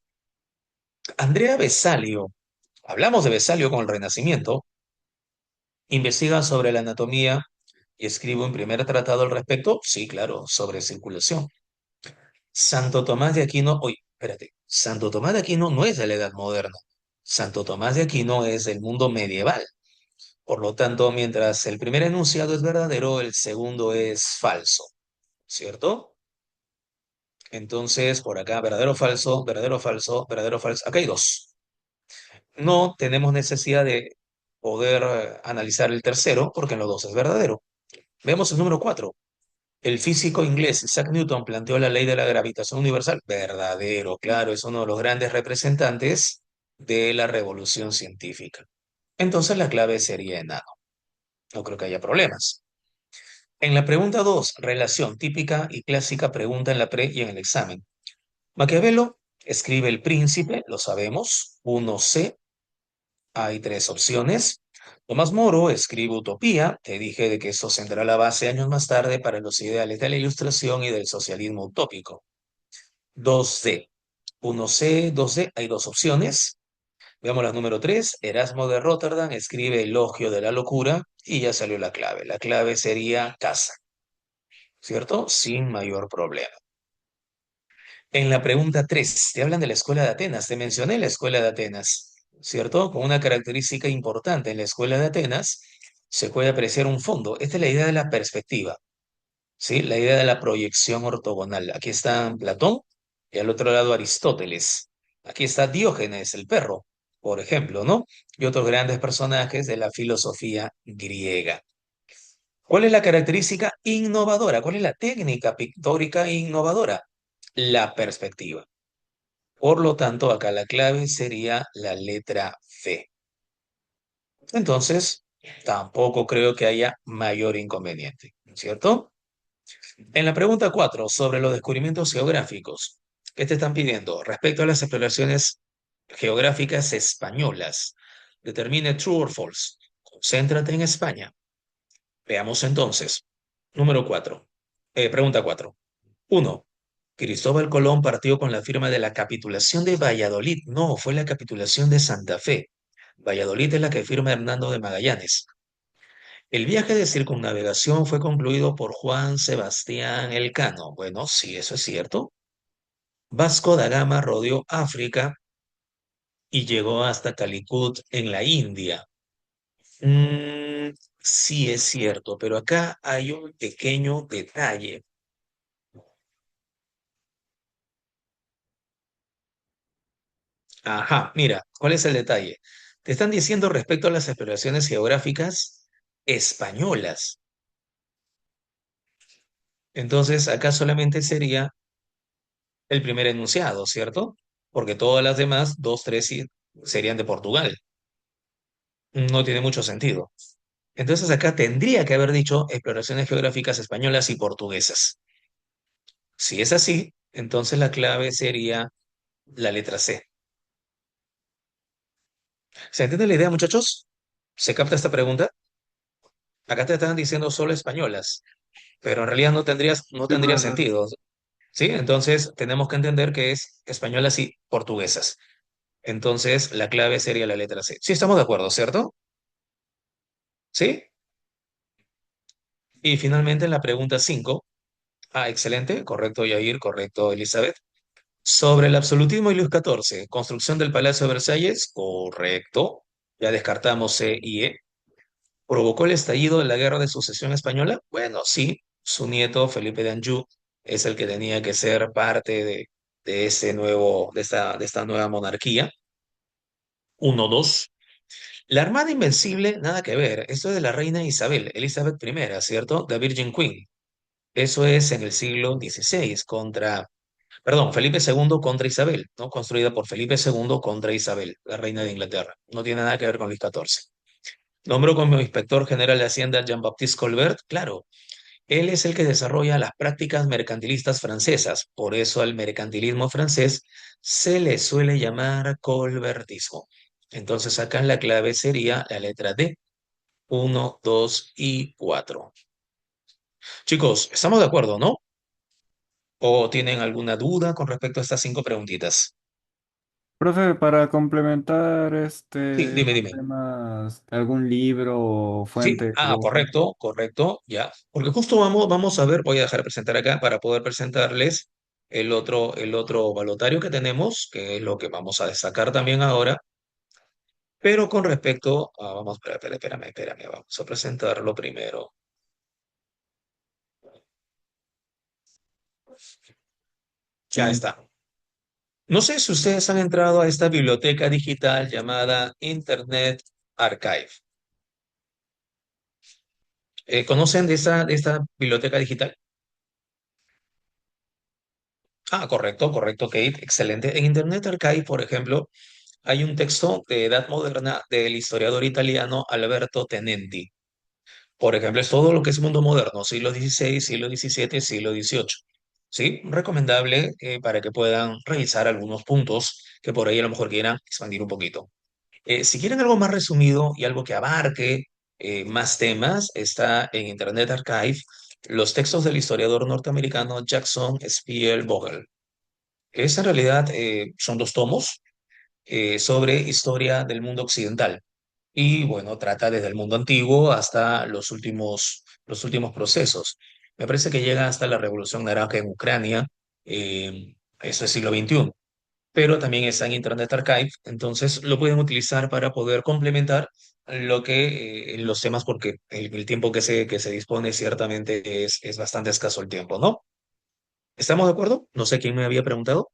Andrea Vesalio, hablamos de Vesalio con el Renacimiento, investiga sobre la anatomía y escribe un primer tratado al respecto, sí, claro, sobre circulación. Santo Tomás de Aquino, oye, espérate, Santo Tomás de Aquino no es de la Edad Moderna. Santo Tomás de Aquino es del mundo medieval. Por lo tanto, mientras el primer enunciado es verdadero, el segundo es falso, ¿cierto? Entonces, por acá, verdadero, falso, verdadero, falso, verdadero, falso. Acá hay dos. No tenemos necesidad de poder analizar el tercero porque en los dos es verdadero. Vemos el número cuatro. El físico inglés Isaac Newton planteó la ley de la gravitación universal. Verdadero, claro, es uno de los grandes representantes de la revolución científica. Entonces la clave sería enano. No creo que haya problemas. En la pregunta 2, relación típica y clásica pregunta en la pre y en el examen. Maquiavelo escribe El Príncipe, lo sabemos, 1C, hay tres opciones. Tomás Moro escribe Utopía, te dije de que eso sentará la base años más tarde para los ideales de la Ilustración y del socialismo utópico. 2D, 1C, 2D, hay dos opciones. Veamos la número 3, Erasmo de Rotterdam escribe Elogio de la Locura y ya salió la clave. La clave sería casa, ¿cierto? Sin mayor problema. En la pregunta 3 te hablan de la Escuela de Atenas. Te mencioné la Escuela de Atenas, ¿cierto? Con una característica importante en la Escuela de Atenas se puede apreciar un fondo. Esta es la idea de la perspectiva, ¿sí? La idea de la proyección ortogonal. Aquí está Platón y al otro lado Aristóteles. Aquí está Diógenes, el perro, por ejemplo, ¿no? Y otros grandes personajes de la filosofía griega. ¿Cuál es la característica innovadora? ¿Cuál es la técnica pictórica innovadora? La perspectiva. Por lo tanto, acá la clave sería la letra C. Entonces, tampoco creo que haya mayor inconveniente, ¿cierto? En la pregunta 4 sobre los descubrimientos geográficos, ¿qué te están pidiendo? Respecto a las exploraciones geográficas españolas. Determine true or false. Concéntrate en España. Veamos entonces. Número 4. Pregunta 4. 1. Cristóbal Colón partió con la firma de la capitulación de Valladolid. No, fue la capitulación de Santa Fe. Valladolid es la que firma Hernando de Magallanes. El viaje de circunnavegación fue concluido por Juan Sebastián Elcano. Bueno, sí, eso es cierto. Vasco da Gama rodeó África y llegó hasta Calicut en la India. Mm, sí, es cierto, pero acá hay un pequeño detalle. Ajá, mira, ¿cuál es el detalle? Te están diciendo respecto a las exploraciones geográficas españolas. Entonces, acá solamente sería el primer enunciado, ¿cierto? Porque todas las demás, dos, tres, serían de Portugal. No tiene mucho sentido. Entonces, acá tendría que haber dicho exploraciones geográficas españolas y portuguesas. Si es así, entonces la clave sería la letra C. ¿Se entiende la idea, muchachos? ¿Se capta esta pregunta? Acá te están diciendo solo españolas, pero en realidad no Sí, tendría profesor. sentido, ¿sí? Entonces tenemos que entender que es españolas y portuguesas. Entonces la clave sería la letra C. Sí, estamos de acuerdo, ¿cierto? ¿Sí? Y finalmente la pregunta 5. Ah, excelente, correcto, Yair, correcto, Elizabeth. Sobre el absolutismo y Luis XIV, construcción del Palacio de Versalles, correcto. Ya descartamos C y E. ¿Provocó el estallido de la Guerra de Sucesión Española? Bueno, sí, su nieto Felipe de Anjou es el que tenía que ser parte de de esta nueva monarquía. Uno, dos. La Armada Invencible, nada que ver. Esto es de la reina Isabel, Elizabeth I, ¿cierto? The Virgin Queen. Eso es en el siglo XVI perdón, Felipe II contra Isabel, ¿no? Construida por Felipe II contra Isabel, la reina de Inglaterra. No tiene nada que ver con Luis XIV. Nombró como inspector general de Hacienda a Jean-Baptiste Colbert. Claro, él es el que desarrolla las prácticas mercantilistas francesas. Por eso al mercantilismo francés se le suele llamar colbertismo. Entonces acá la clave sería la letra D. Uno, 2 y 4. Chicos, ¿estamos de acuerdo, no? ¿O tienen alguna duda con respecto a estas cinco preguntitas? Profe, para complementar Sí, dime, estos dime. temas, ¿algún libro o Sí, fuente que ah, use? correcto, correcto, ya. Porque justo vamos a ver, voy a dejar de presentar acá para poder presentarles el otro balotario que tenemos, que es lo que vamos a destacar también ahora, pero con respecto a, vamos, espérame, vamos a presentarlo primero. Ya Sí. está. No sé si ustedes han entrado a esta biblioteca digital llamada Internet Archive. ¿Conocen de esta biblioteca digital? Ah, correcto, correcto, Kate, excelente. En Internet Archive, por ejemplo, hay un texto de Edad Moderna del historiador italiano Alberto Tenenti. Por ejemplo, es todo lo que es mundo moderno, siglo XVI, siglo XVII, siglo XVIII. ¿Sí? Recomendable para que puedan revisar algunos puntos que por ahí a lo mejor quieran expandir un poquito. Si quieren algo más resumido y algo que abarque más temas, está en Internet Archive los textos del historiador norteamericano Jackson Spielvogel, que es en realidad son dos tomos sobre historia del mundo occidental. Y bueno, trata desde el mundo antiguo hasta los últimos procesos. Me parece que llega hasta la Revolución Naranja en Ucrania, eso es siglo XXI, pero también está en Internet Archive, entonces lo pueden utilizar para poder complementar lo que los temas, porque el tiempo que se dispone ciertamente es bastante escaso el tiempo, ¿no? ¿Estamos de acuerdo? No sé quién me había preguntado.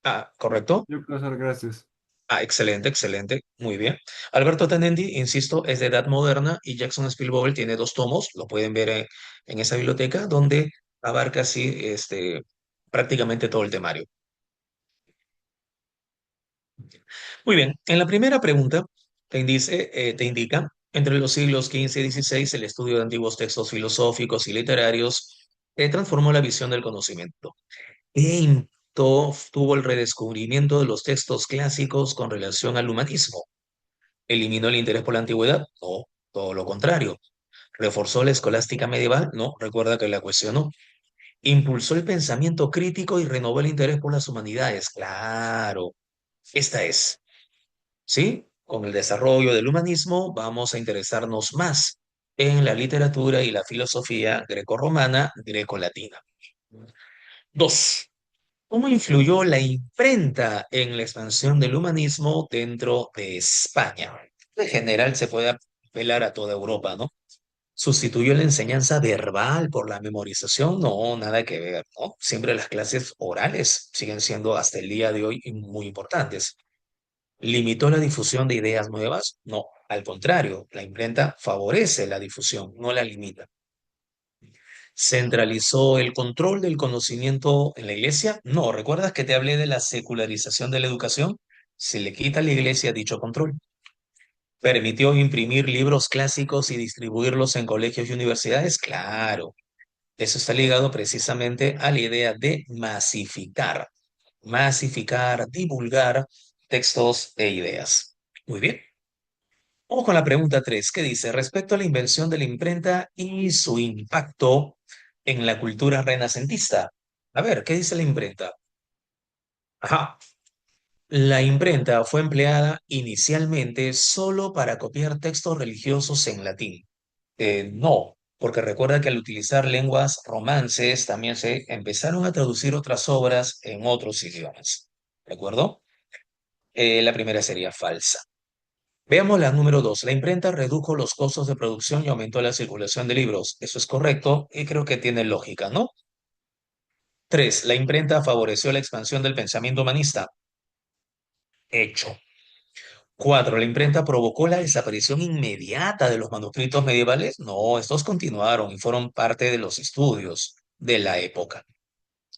Ah, correcto. Yo, profesor, gracias. Ah, excelente, excelente, muy bien. Alberto Tenendi, insisto, es de edad moderna y Jackson Spielvogel tiene dos tomos, lo pueden ver en esa biblioteca donde abarca así prácticamente todo el temario. Muy bien, en la primera pregunta te indica, entre los siglos XV y XVI, el estudio de antiguos textos filosóficos y literarios transformó la visión del conocimiento. efecto tuvo el redescubrimiento de los textos clásicos con relación al humanismo? ¿Eliminó el interés por la antigüedad? No, todo lo contrario. ¿Reforzó la escolástica medieval? No, recuerda que la cuestionó. ¿Impulsó el pensamiento crítico y renovó el interés por las humanidades? Claro, esta es. ¿Sí? Con el desarrollo del humanismo vamos a interesarnos más en la literatura y la filosofía grecorromana, grecolatina. Dos, ¿cómo influyó la imprenta en la expansión del humanismo dentro de España? En general se puede apelar a toda Europa, ¿no? ¿Sustituyó la enseñanza verbal por la memorización? No, nada que ver, ¿no? Siempre las clases orales siguen siendo hasta el día de hoy muy importantes. ¿Limitó la difusión de ideas nuevas? No, al contrario, la imprenta favorece la difusión, no la limita. ¿Centralizó el control del conocimiento en la iglesia? No, ¿recuerdas que te hablé de la secularización de la educación? Se le quita a la iglesia dicho control. ¿Permitió imprimir libros clásicos y distribuirlos en colegios y universidades? Claro, eso está ligado precisamente a la idea de masificar, masificar, divulgar textos e ideas. Muy bien. Vamos con la pregunta 3, ¿qué dice? Respecto a la invención de la imprenta y su impacto en la cultura renacentista. A ver, ¿qué dice la imprenta? Ajá. La imprenta fue empleada inicialmente solo para copiar textos religiosos en latín. No, porque recuerda que al utilizar lenguas romances también se empezaron a traducir otras obras en otros idiomas. ¿De acuerdo? La primera sería falsa. Veamos la número 2. La imprenta redujo los costos de producción y aumentó la circulación de libros. Eso es correcto y creo que tiene lógica, ¿no? 3. La imprenta favoreció la expansión del pensamiento humanista. Hecho. 4. La imprenta provocó la desaparición inmediata de los manuscritos medievales. No, estos continuaron y fueron parte de los estudios de la época.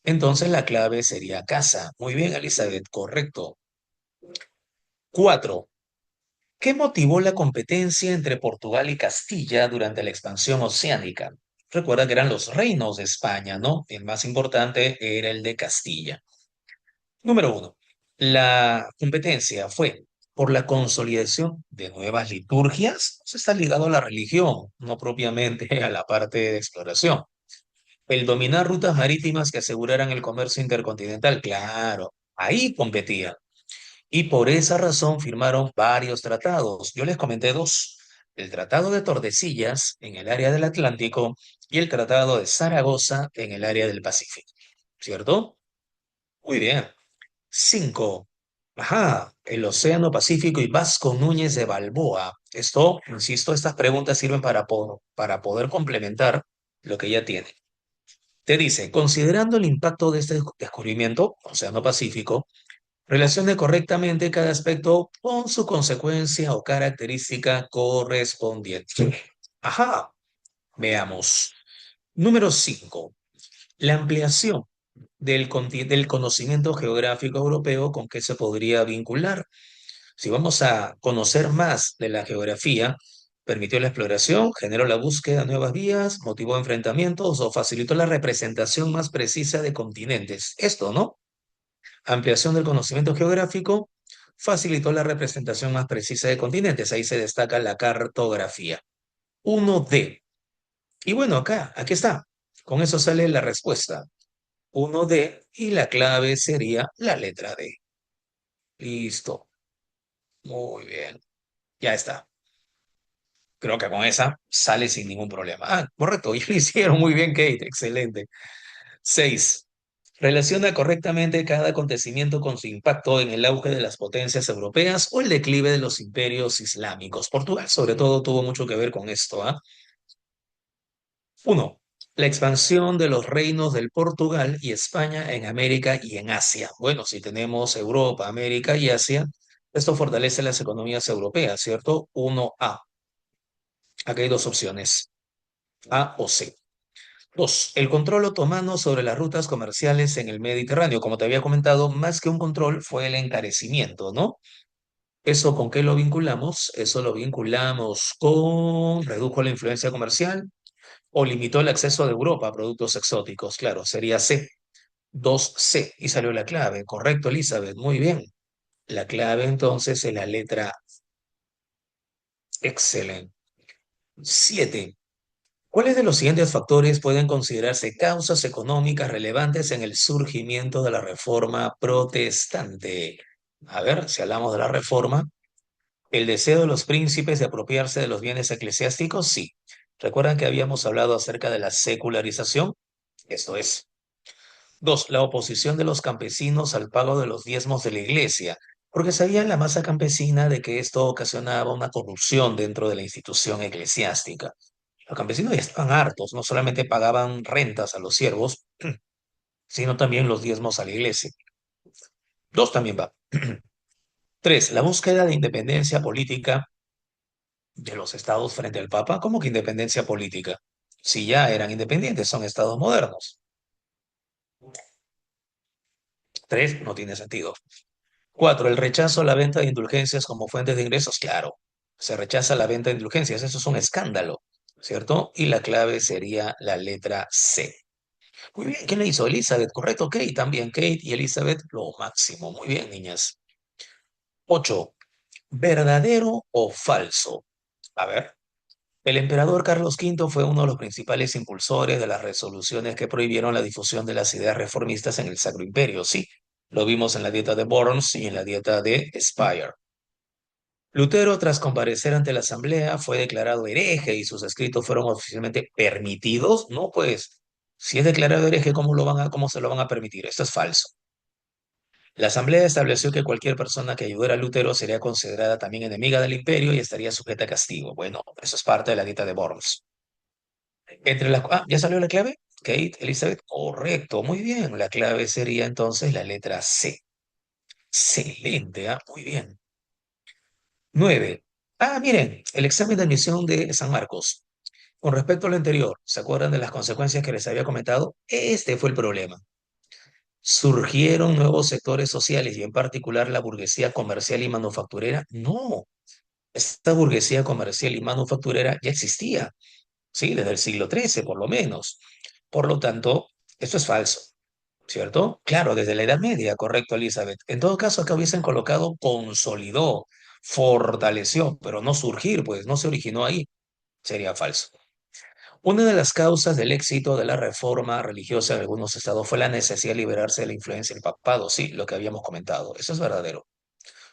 Entonces la clave sería casa. Muy bien, Elizabeth, correcto. 4. ¿Qué motivó la competencia entre Portugal y Castilla durante la expansión oceánica? Recuerda que eran los reinos de España, ¿no? El más importante era el de Castilla. Número 1. La competencia fue por la consolidación de nuevas liturgias. Eso está ligado a la religión, no propiamente a la parte de exploración. El dominar rutas marítimas que aseguraran el comercio intercontinental, claro, ahí competían. Y por esa razón firmaron varios tratados. Yo les comenté dos. El Tratado de Tordesillas en el área del Atlántico y el Tratado de Zaragoza en el área del Pacífico. ¿Cierto? Muy bien. 5. Ajá, el Océano Pacífico y Vasco Núñez de Balboa. Esto, insisto, estas preguntas sirven para poder complementar lo que ya tiene. Te dice, considerando el impacto de este descubrimiento, Océano Pacífico, relacione correctamente cada aspecto con su consecuencia o característica correspondiente. Ajá, veamos. Número 5. La ampliación del conocimiento geográfico europeo con que se podría vincular. Si vamos a conocer más de la geografía, permitió la exploración, generó la búsqueda de nuevas vías, motivó enfrentamientos o facilitó la representación más precisa de continentes. Esto, ¿no? Ampliación del conocimiento geográfico facilitó la representación más precisa de continentes. Ahí se destaca la cartografía. 1D. Y bueno, aquí está. Con eso sale la respuesta. 1D y la clave sería la letra D. Listo. Muy bien. Ya está. Creo que con esa sale sin ningún problema. Ah, correcto. Y lo hicieron muy bien, Kate. Excelente. 6. Relaciona correctamente cada acontecimiento con su impacto en el auge de las potencias europeas o el declive de los imperios islámicos. Portugal, sobre todo, tuvo mucho que ver con esto. 1. La expansión de los reinos del Portugal y España en América y en Asia. Bueno, si tenemos Europa, América y Asia, esto fortalece las economías europeas, ¿cierto? 1A. Aquí hay dos opciones, A o C. 2. El control otomano sobre las rutas comerciales en el Mediterráneo. Como te había comentado, más que un control fue el encarecimiento, ¿no? ¿Eso con qué lo vinculamos? Eso lo vinculamos con redujo la influencia comercial o limitó el acceso de Europa a productos exóticos. Claro, sería C. 2C y salió la clave. Correcto, Elizabeth. Muy bien. La clave entonces es la letra excelente. 7. ¿Cuáles de los siguientes factores pueden considerarse causas económicas relevantes en el surgimiento de la reforma protestante? A ver, si hablamos de la reforma, el deseo de los príncipes de apropiarse de los bienes eclesiásticos, sí. ¿Recuerdan que habíamos hablado acerca de la secularización? Esto es. 2. La oposición de los campesinos al pago de los diezmos de la iglesia, porque sabía la masa campesina de que esto ocasionaba una corrupción dentro de la institución eclesiástica. Los campesinos ya estaban hartos, no solamente pagaban rentas a los siervos, sino también los diezmos a la iglesia. 2 también va. 3. La búsqueda de independencia política de los estados frente al Papa. ¿Cómo que independencia política? Si ya eran independientes, son estados modernos. 3. No tiene sentido. 4. El rechazo a la venta de indulgencias como fuentes de ingresos. Claro, se rechaza la venta de indulgencias. Eso es un escándalo, ¿cierto? Y la clave sería la letra C. Muy bien, ¿quién le hizo? Elizabeth, correcto. Kate también. Kate y Elizabeth, lo máximo. Muy bien, niñas. 8. ¿Verdadero o falso? A ver. El emperador Carlos V fue uno de los principales impulsores de las resoluciones que prohibieron la difusión de las ideas reformistas en el Sacro Imperio. Sí, lo vimos en la dieta de Worms y en la dieta de Speyer. Lutero, tras comparecer ante la asamblea, fue declarado hereje y sus escritos fueron oficialmente permitidos. No, pues, si es declarado hereje, ¿cómo se lo van a permitir? Esto es falso. La asamblea estableció que cualquier persona que ayudara a Lutero sería considerada también enemiga del imperio y estaría sujeta a castigo. Bueno, eso es parte de la dieta de Worms. ¿Ya salió la clave? Kate, Elizabeth, correcto, muy bien. La clave sería entonces la letra C. Excelente, muy bien. 9. Miren, el examen de admisión de San Marcos. Con respecto a lo anterior, ¿se acuerdan de las consecuencias que les había comentado? Este fue el problema. ¿Surgieron nuevos sectores sociales y en particular la burguesía comercial y manufacturera? No, esta burguesía comercial y manufacturera ya existía, ¿sí? Desde el siglo XIII, por lo menos. Por lo tanto, esto es falso, ¿cierto? Claro, desde la Edad Media, correcto, Elizabeth. En todo caso, acá hubiesen colocado consolidó, fortaleció, pero no surgir, pues no se originó ahí. Sería falso. Una de las causas del éxito de la reforma religiosa en algunos estados fue la necesidad de liberarse de la influencia del papado, sí, lo que habíamos comentado. Eso es verdadero.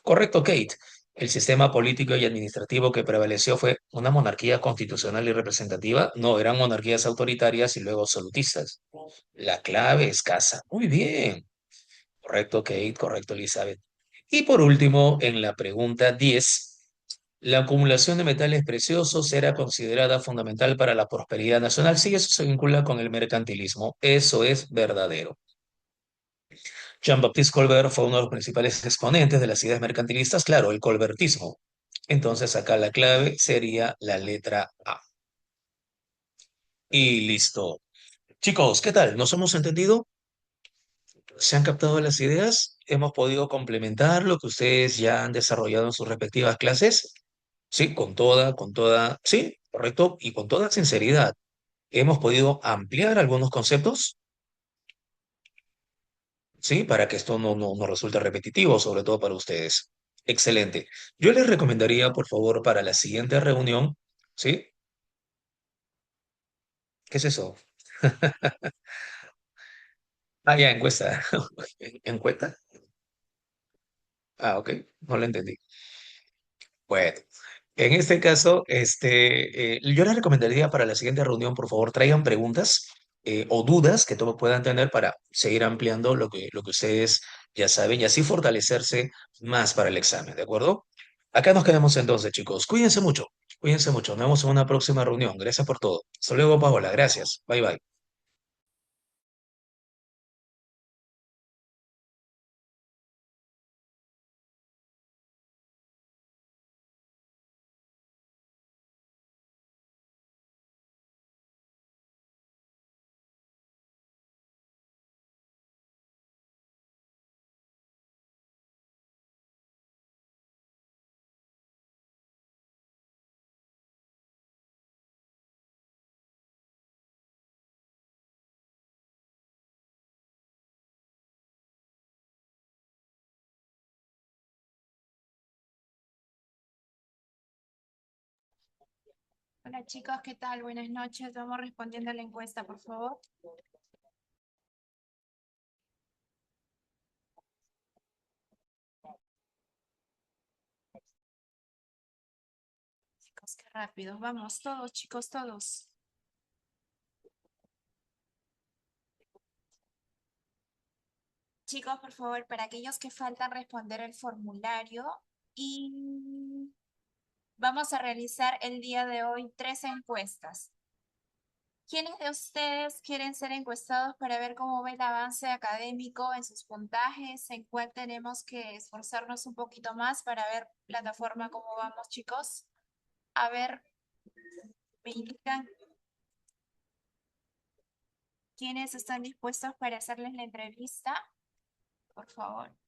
Correcto, Kate. El sistema político y administrativo que prevaleció fue una monarquía constitucional y representativa. No, eran monarquías autoritarias y luego absolutistas. La clave escasa. Muy bien. Correcto, Kate. Correcto, Elizabeth. Y por último, en la pregunta 10, la acumulación de metales preciosos era considerada fundamental para la prosperidad nacional. Sí, eso se vincula con el mercantilismo. Eso es verdadero. Jean-Baptiste Colbert fue uno de los principales exponentes de las ideas mercantilistas, claro, el colbertismo. Entonces acá la clave sería la letra A. Y listo. Chicos, ¿qué tal? ¿Nos hemos entendido? ¿Se han captado las ideas? ¿Hemos podido complementar lo que ustedes ya han desarrollado en sus respectivas clases? Sí, sí, correcto, y con toda sinceridad. Hemos podido ampliar algunos conceptos, sí, para que esto no resulte repetitivo, sobre todo para ustedes. Excelente. Yo les recomendaría, por favor, para la siguiente reunión, ¿sí? ¿Qué es eso? Ya, encuesta. ¿Encuesta? Ok, no lo entendí. Bueno, en este caso, yo les recomendaría para la siguiente reunión, por favor, traigan preguntas o dudas que todos puedan tener para seguir ampliando lo que ustedes ya saben y así fortalecerse más para el examen, ¿de acuerdo? Acá nos quedamos entonces, chicos. Cuídense mucho, cuídense mucho. Nos vemos en una próxima reunión. Gracias por todo. Hasta luego, Paola. Gracias. Bye, bye. Hola chicos, ¿qué tal? Buenas noches. Vamos respondiendo a la encuesta, por favor. Chicos, qué rápido. Vamos, todos, chicos, todos. Chicos, por favor, para aquellos que faltan responder el formulario y vamos a realizar el día de hoy 3 encuestas. ¿Quiénes de ustedes quieren ser encuestados para ver cómo va el avance académico en sus puntajes? ¿En cuál tenemos que esforzarnos un poquito más para ver plataforma cómo vamos, chicos? A ver, me indican quiénes están dispuestos para hacerles la entrevista, por favor.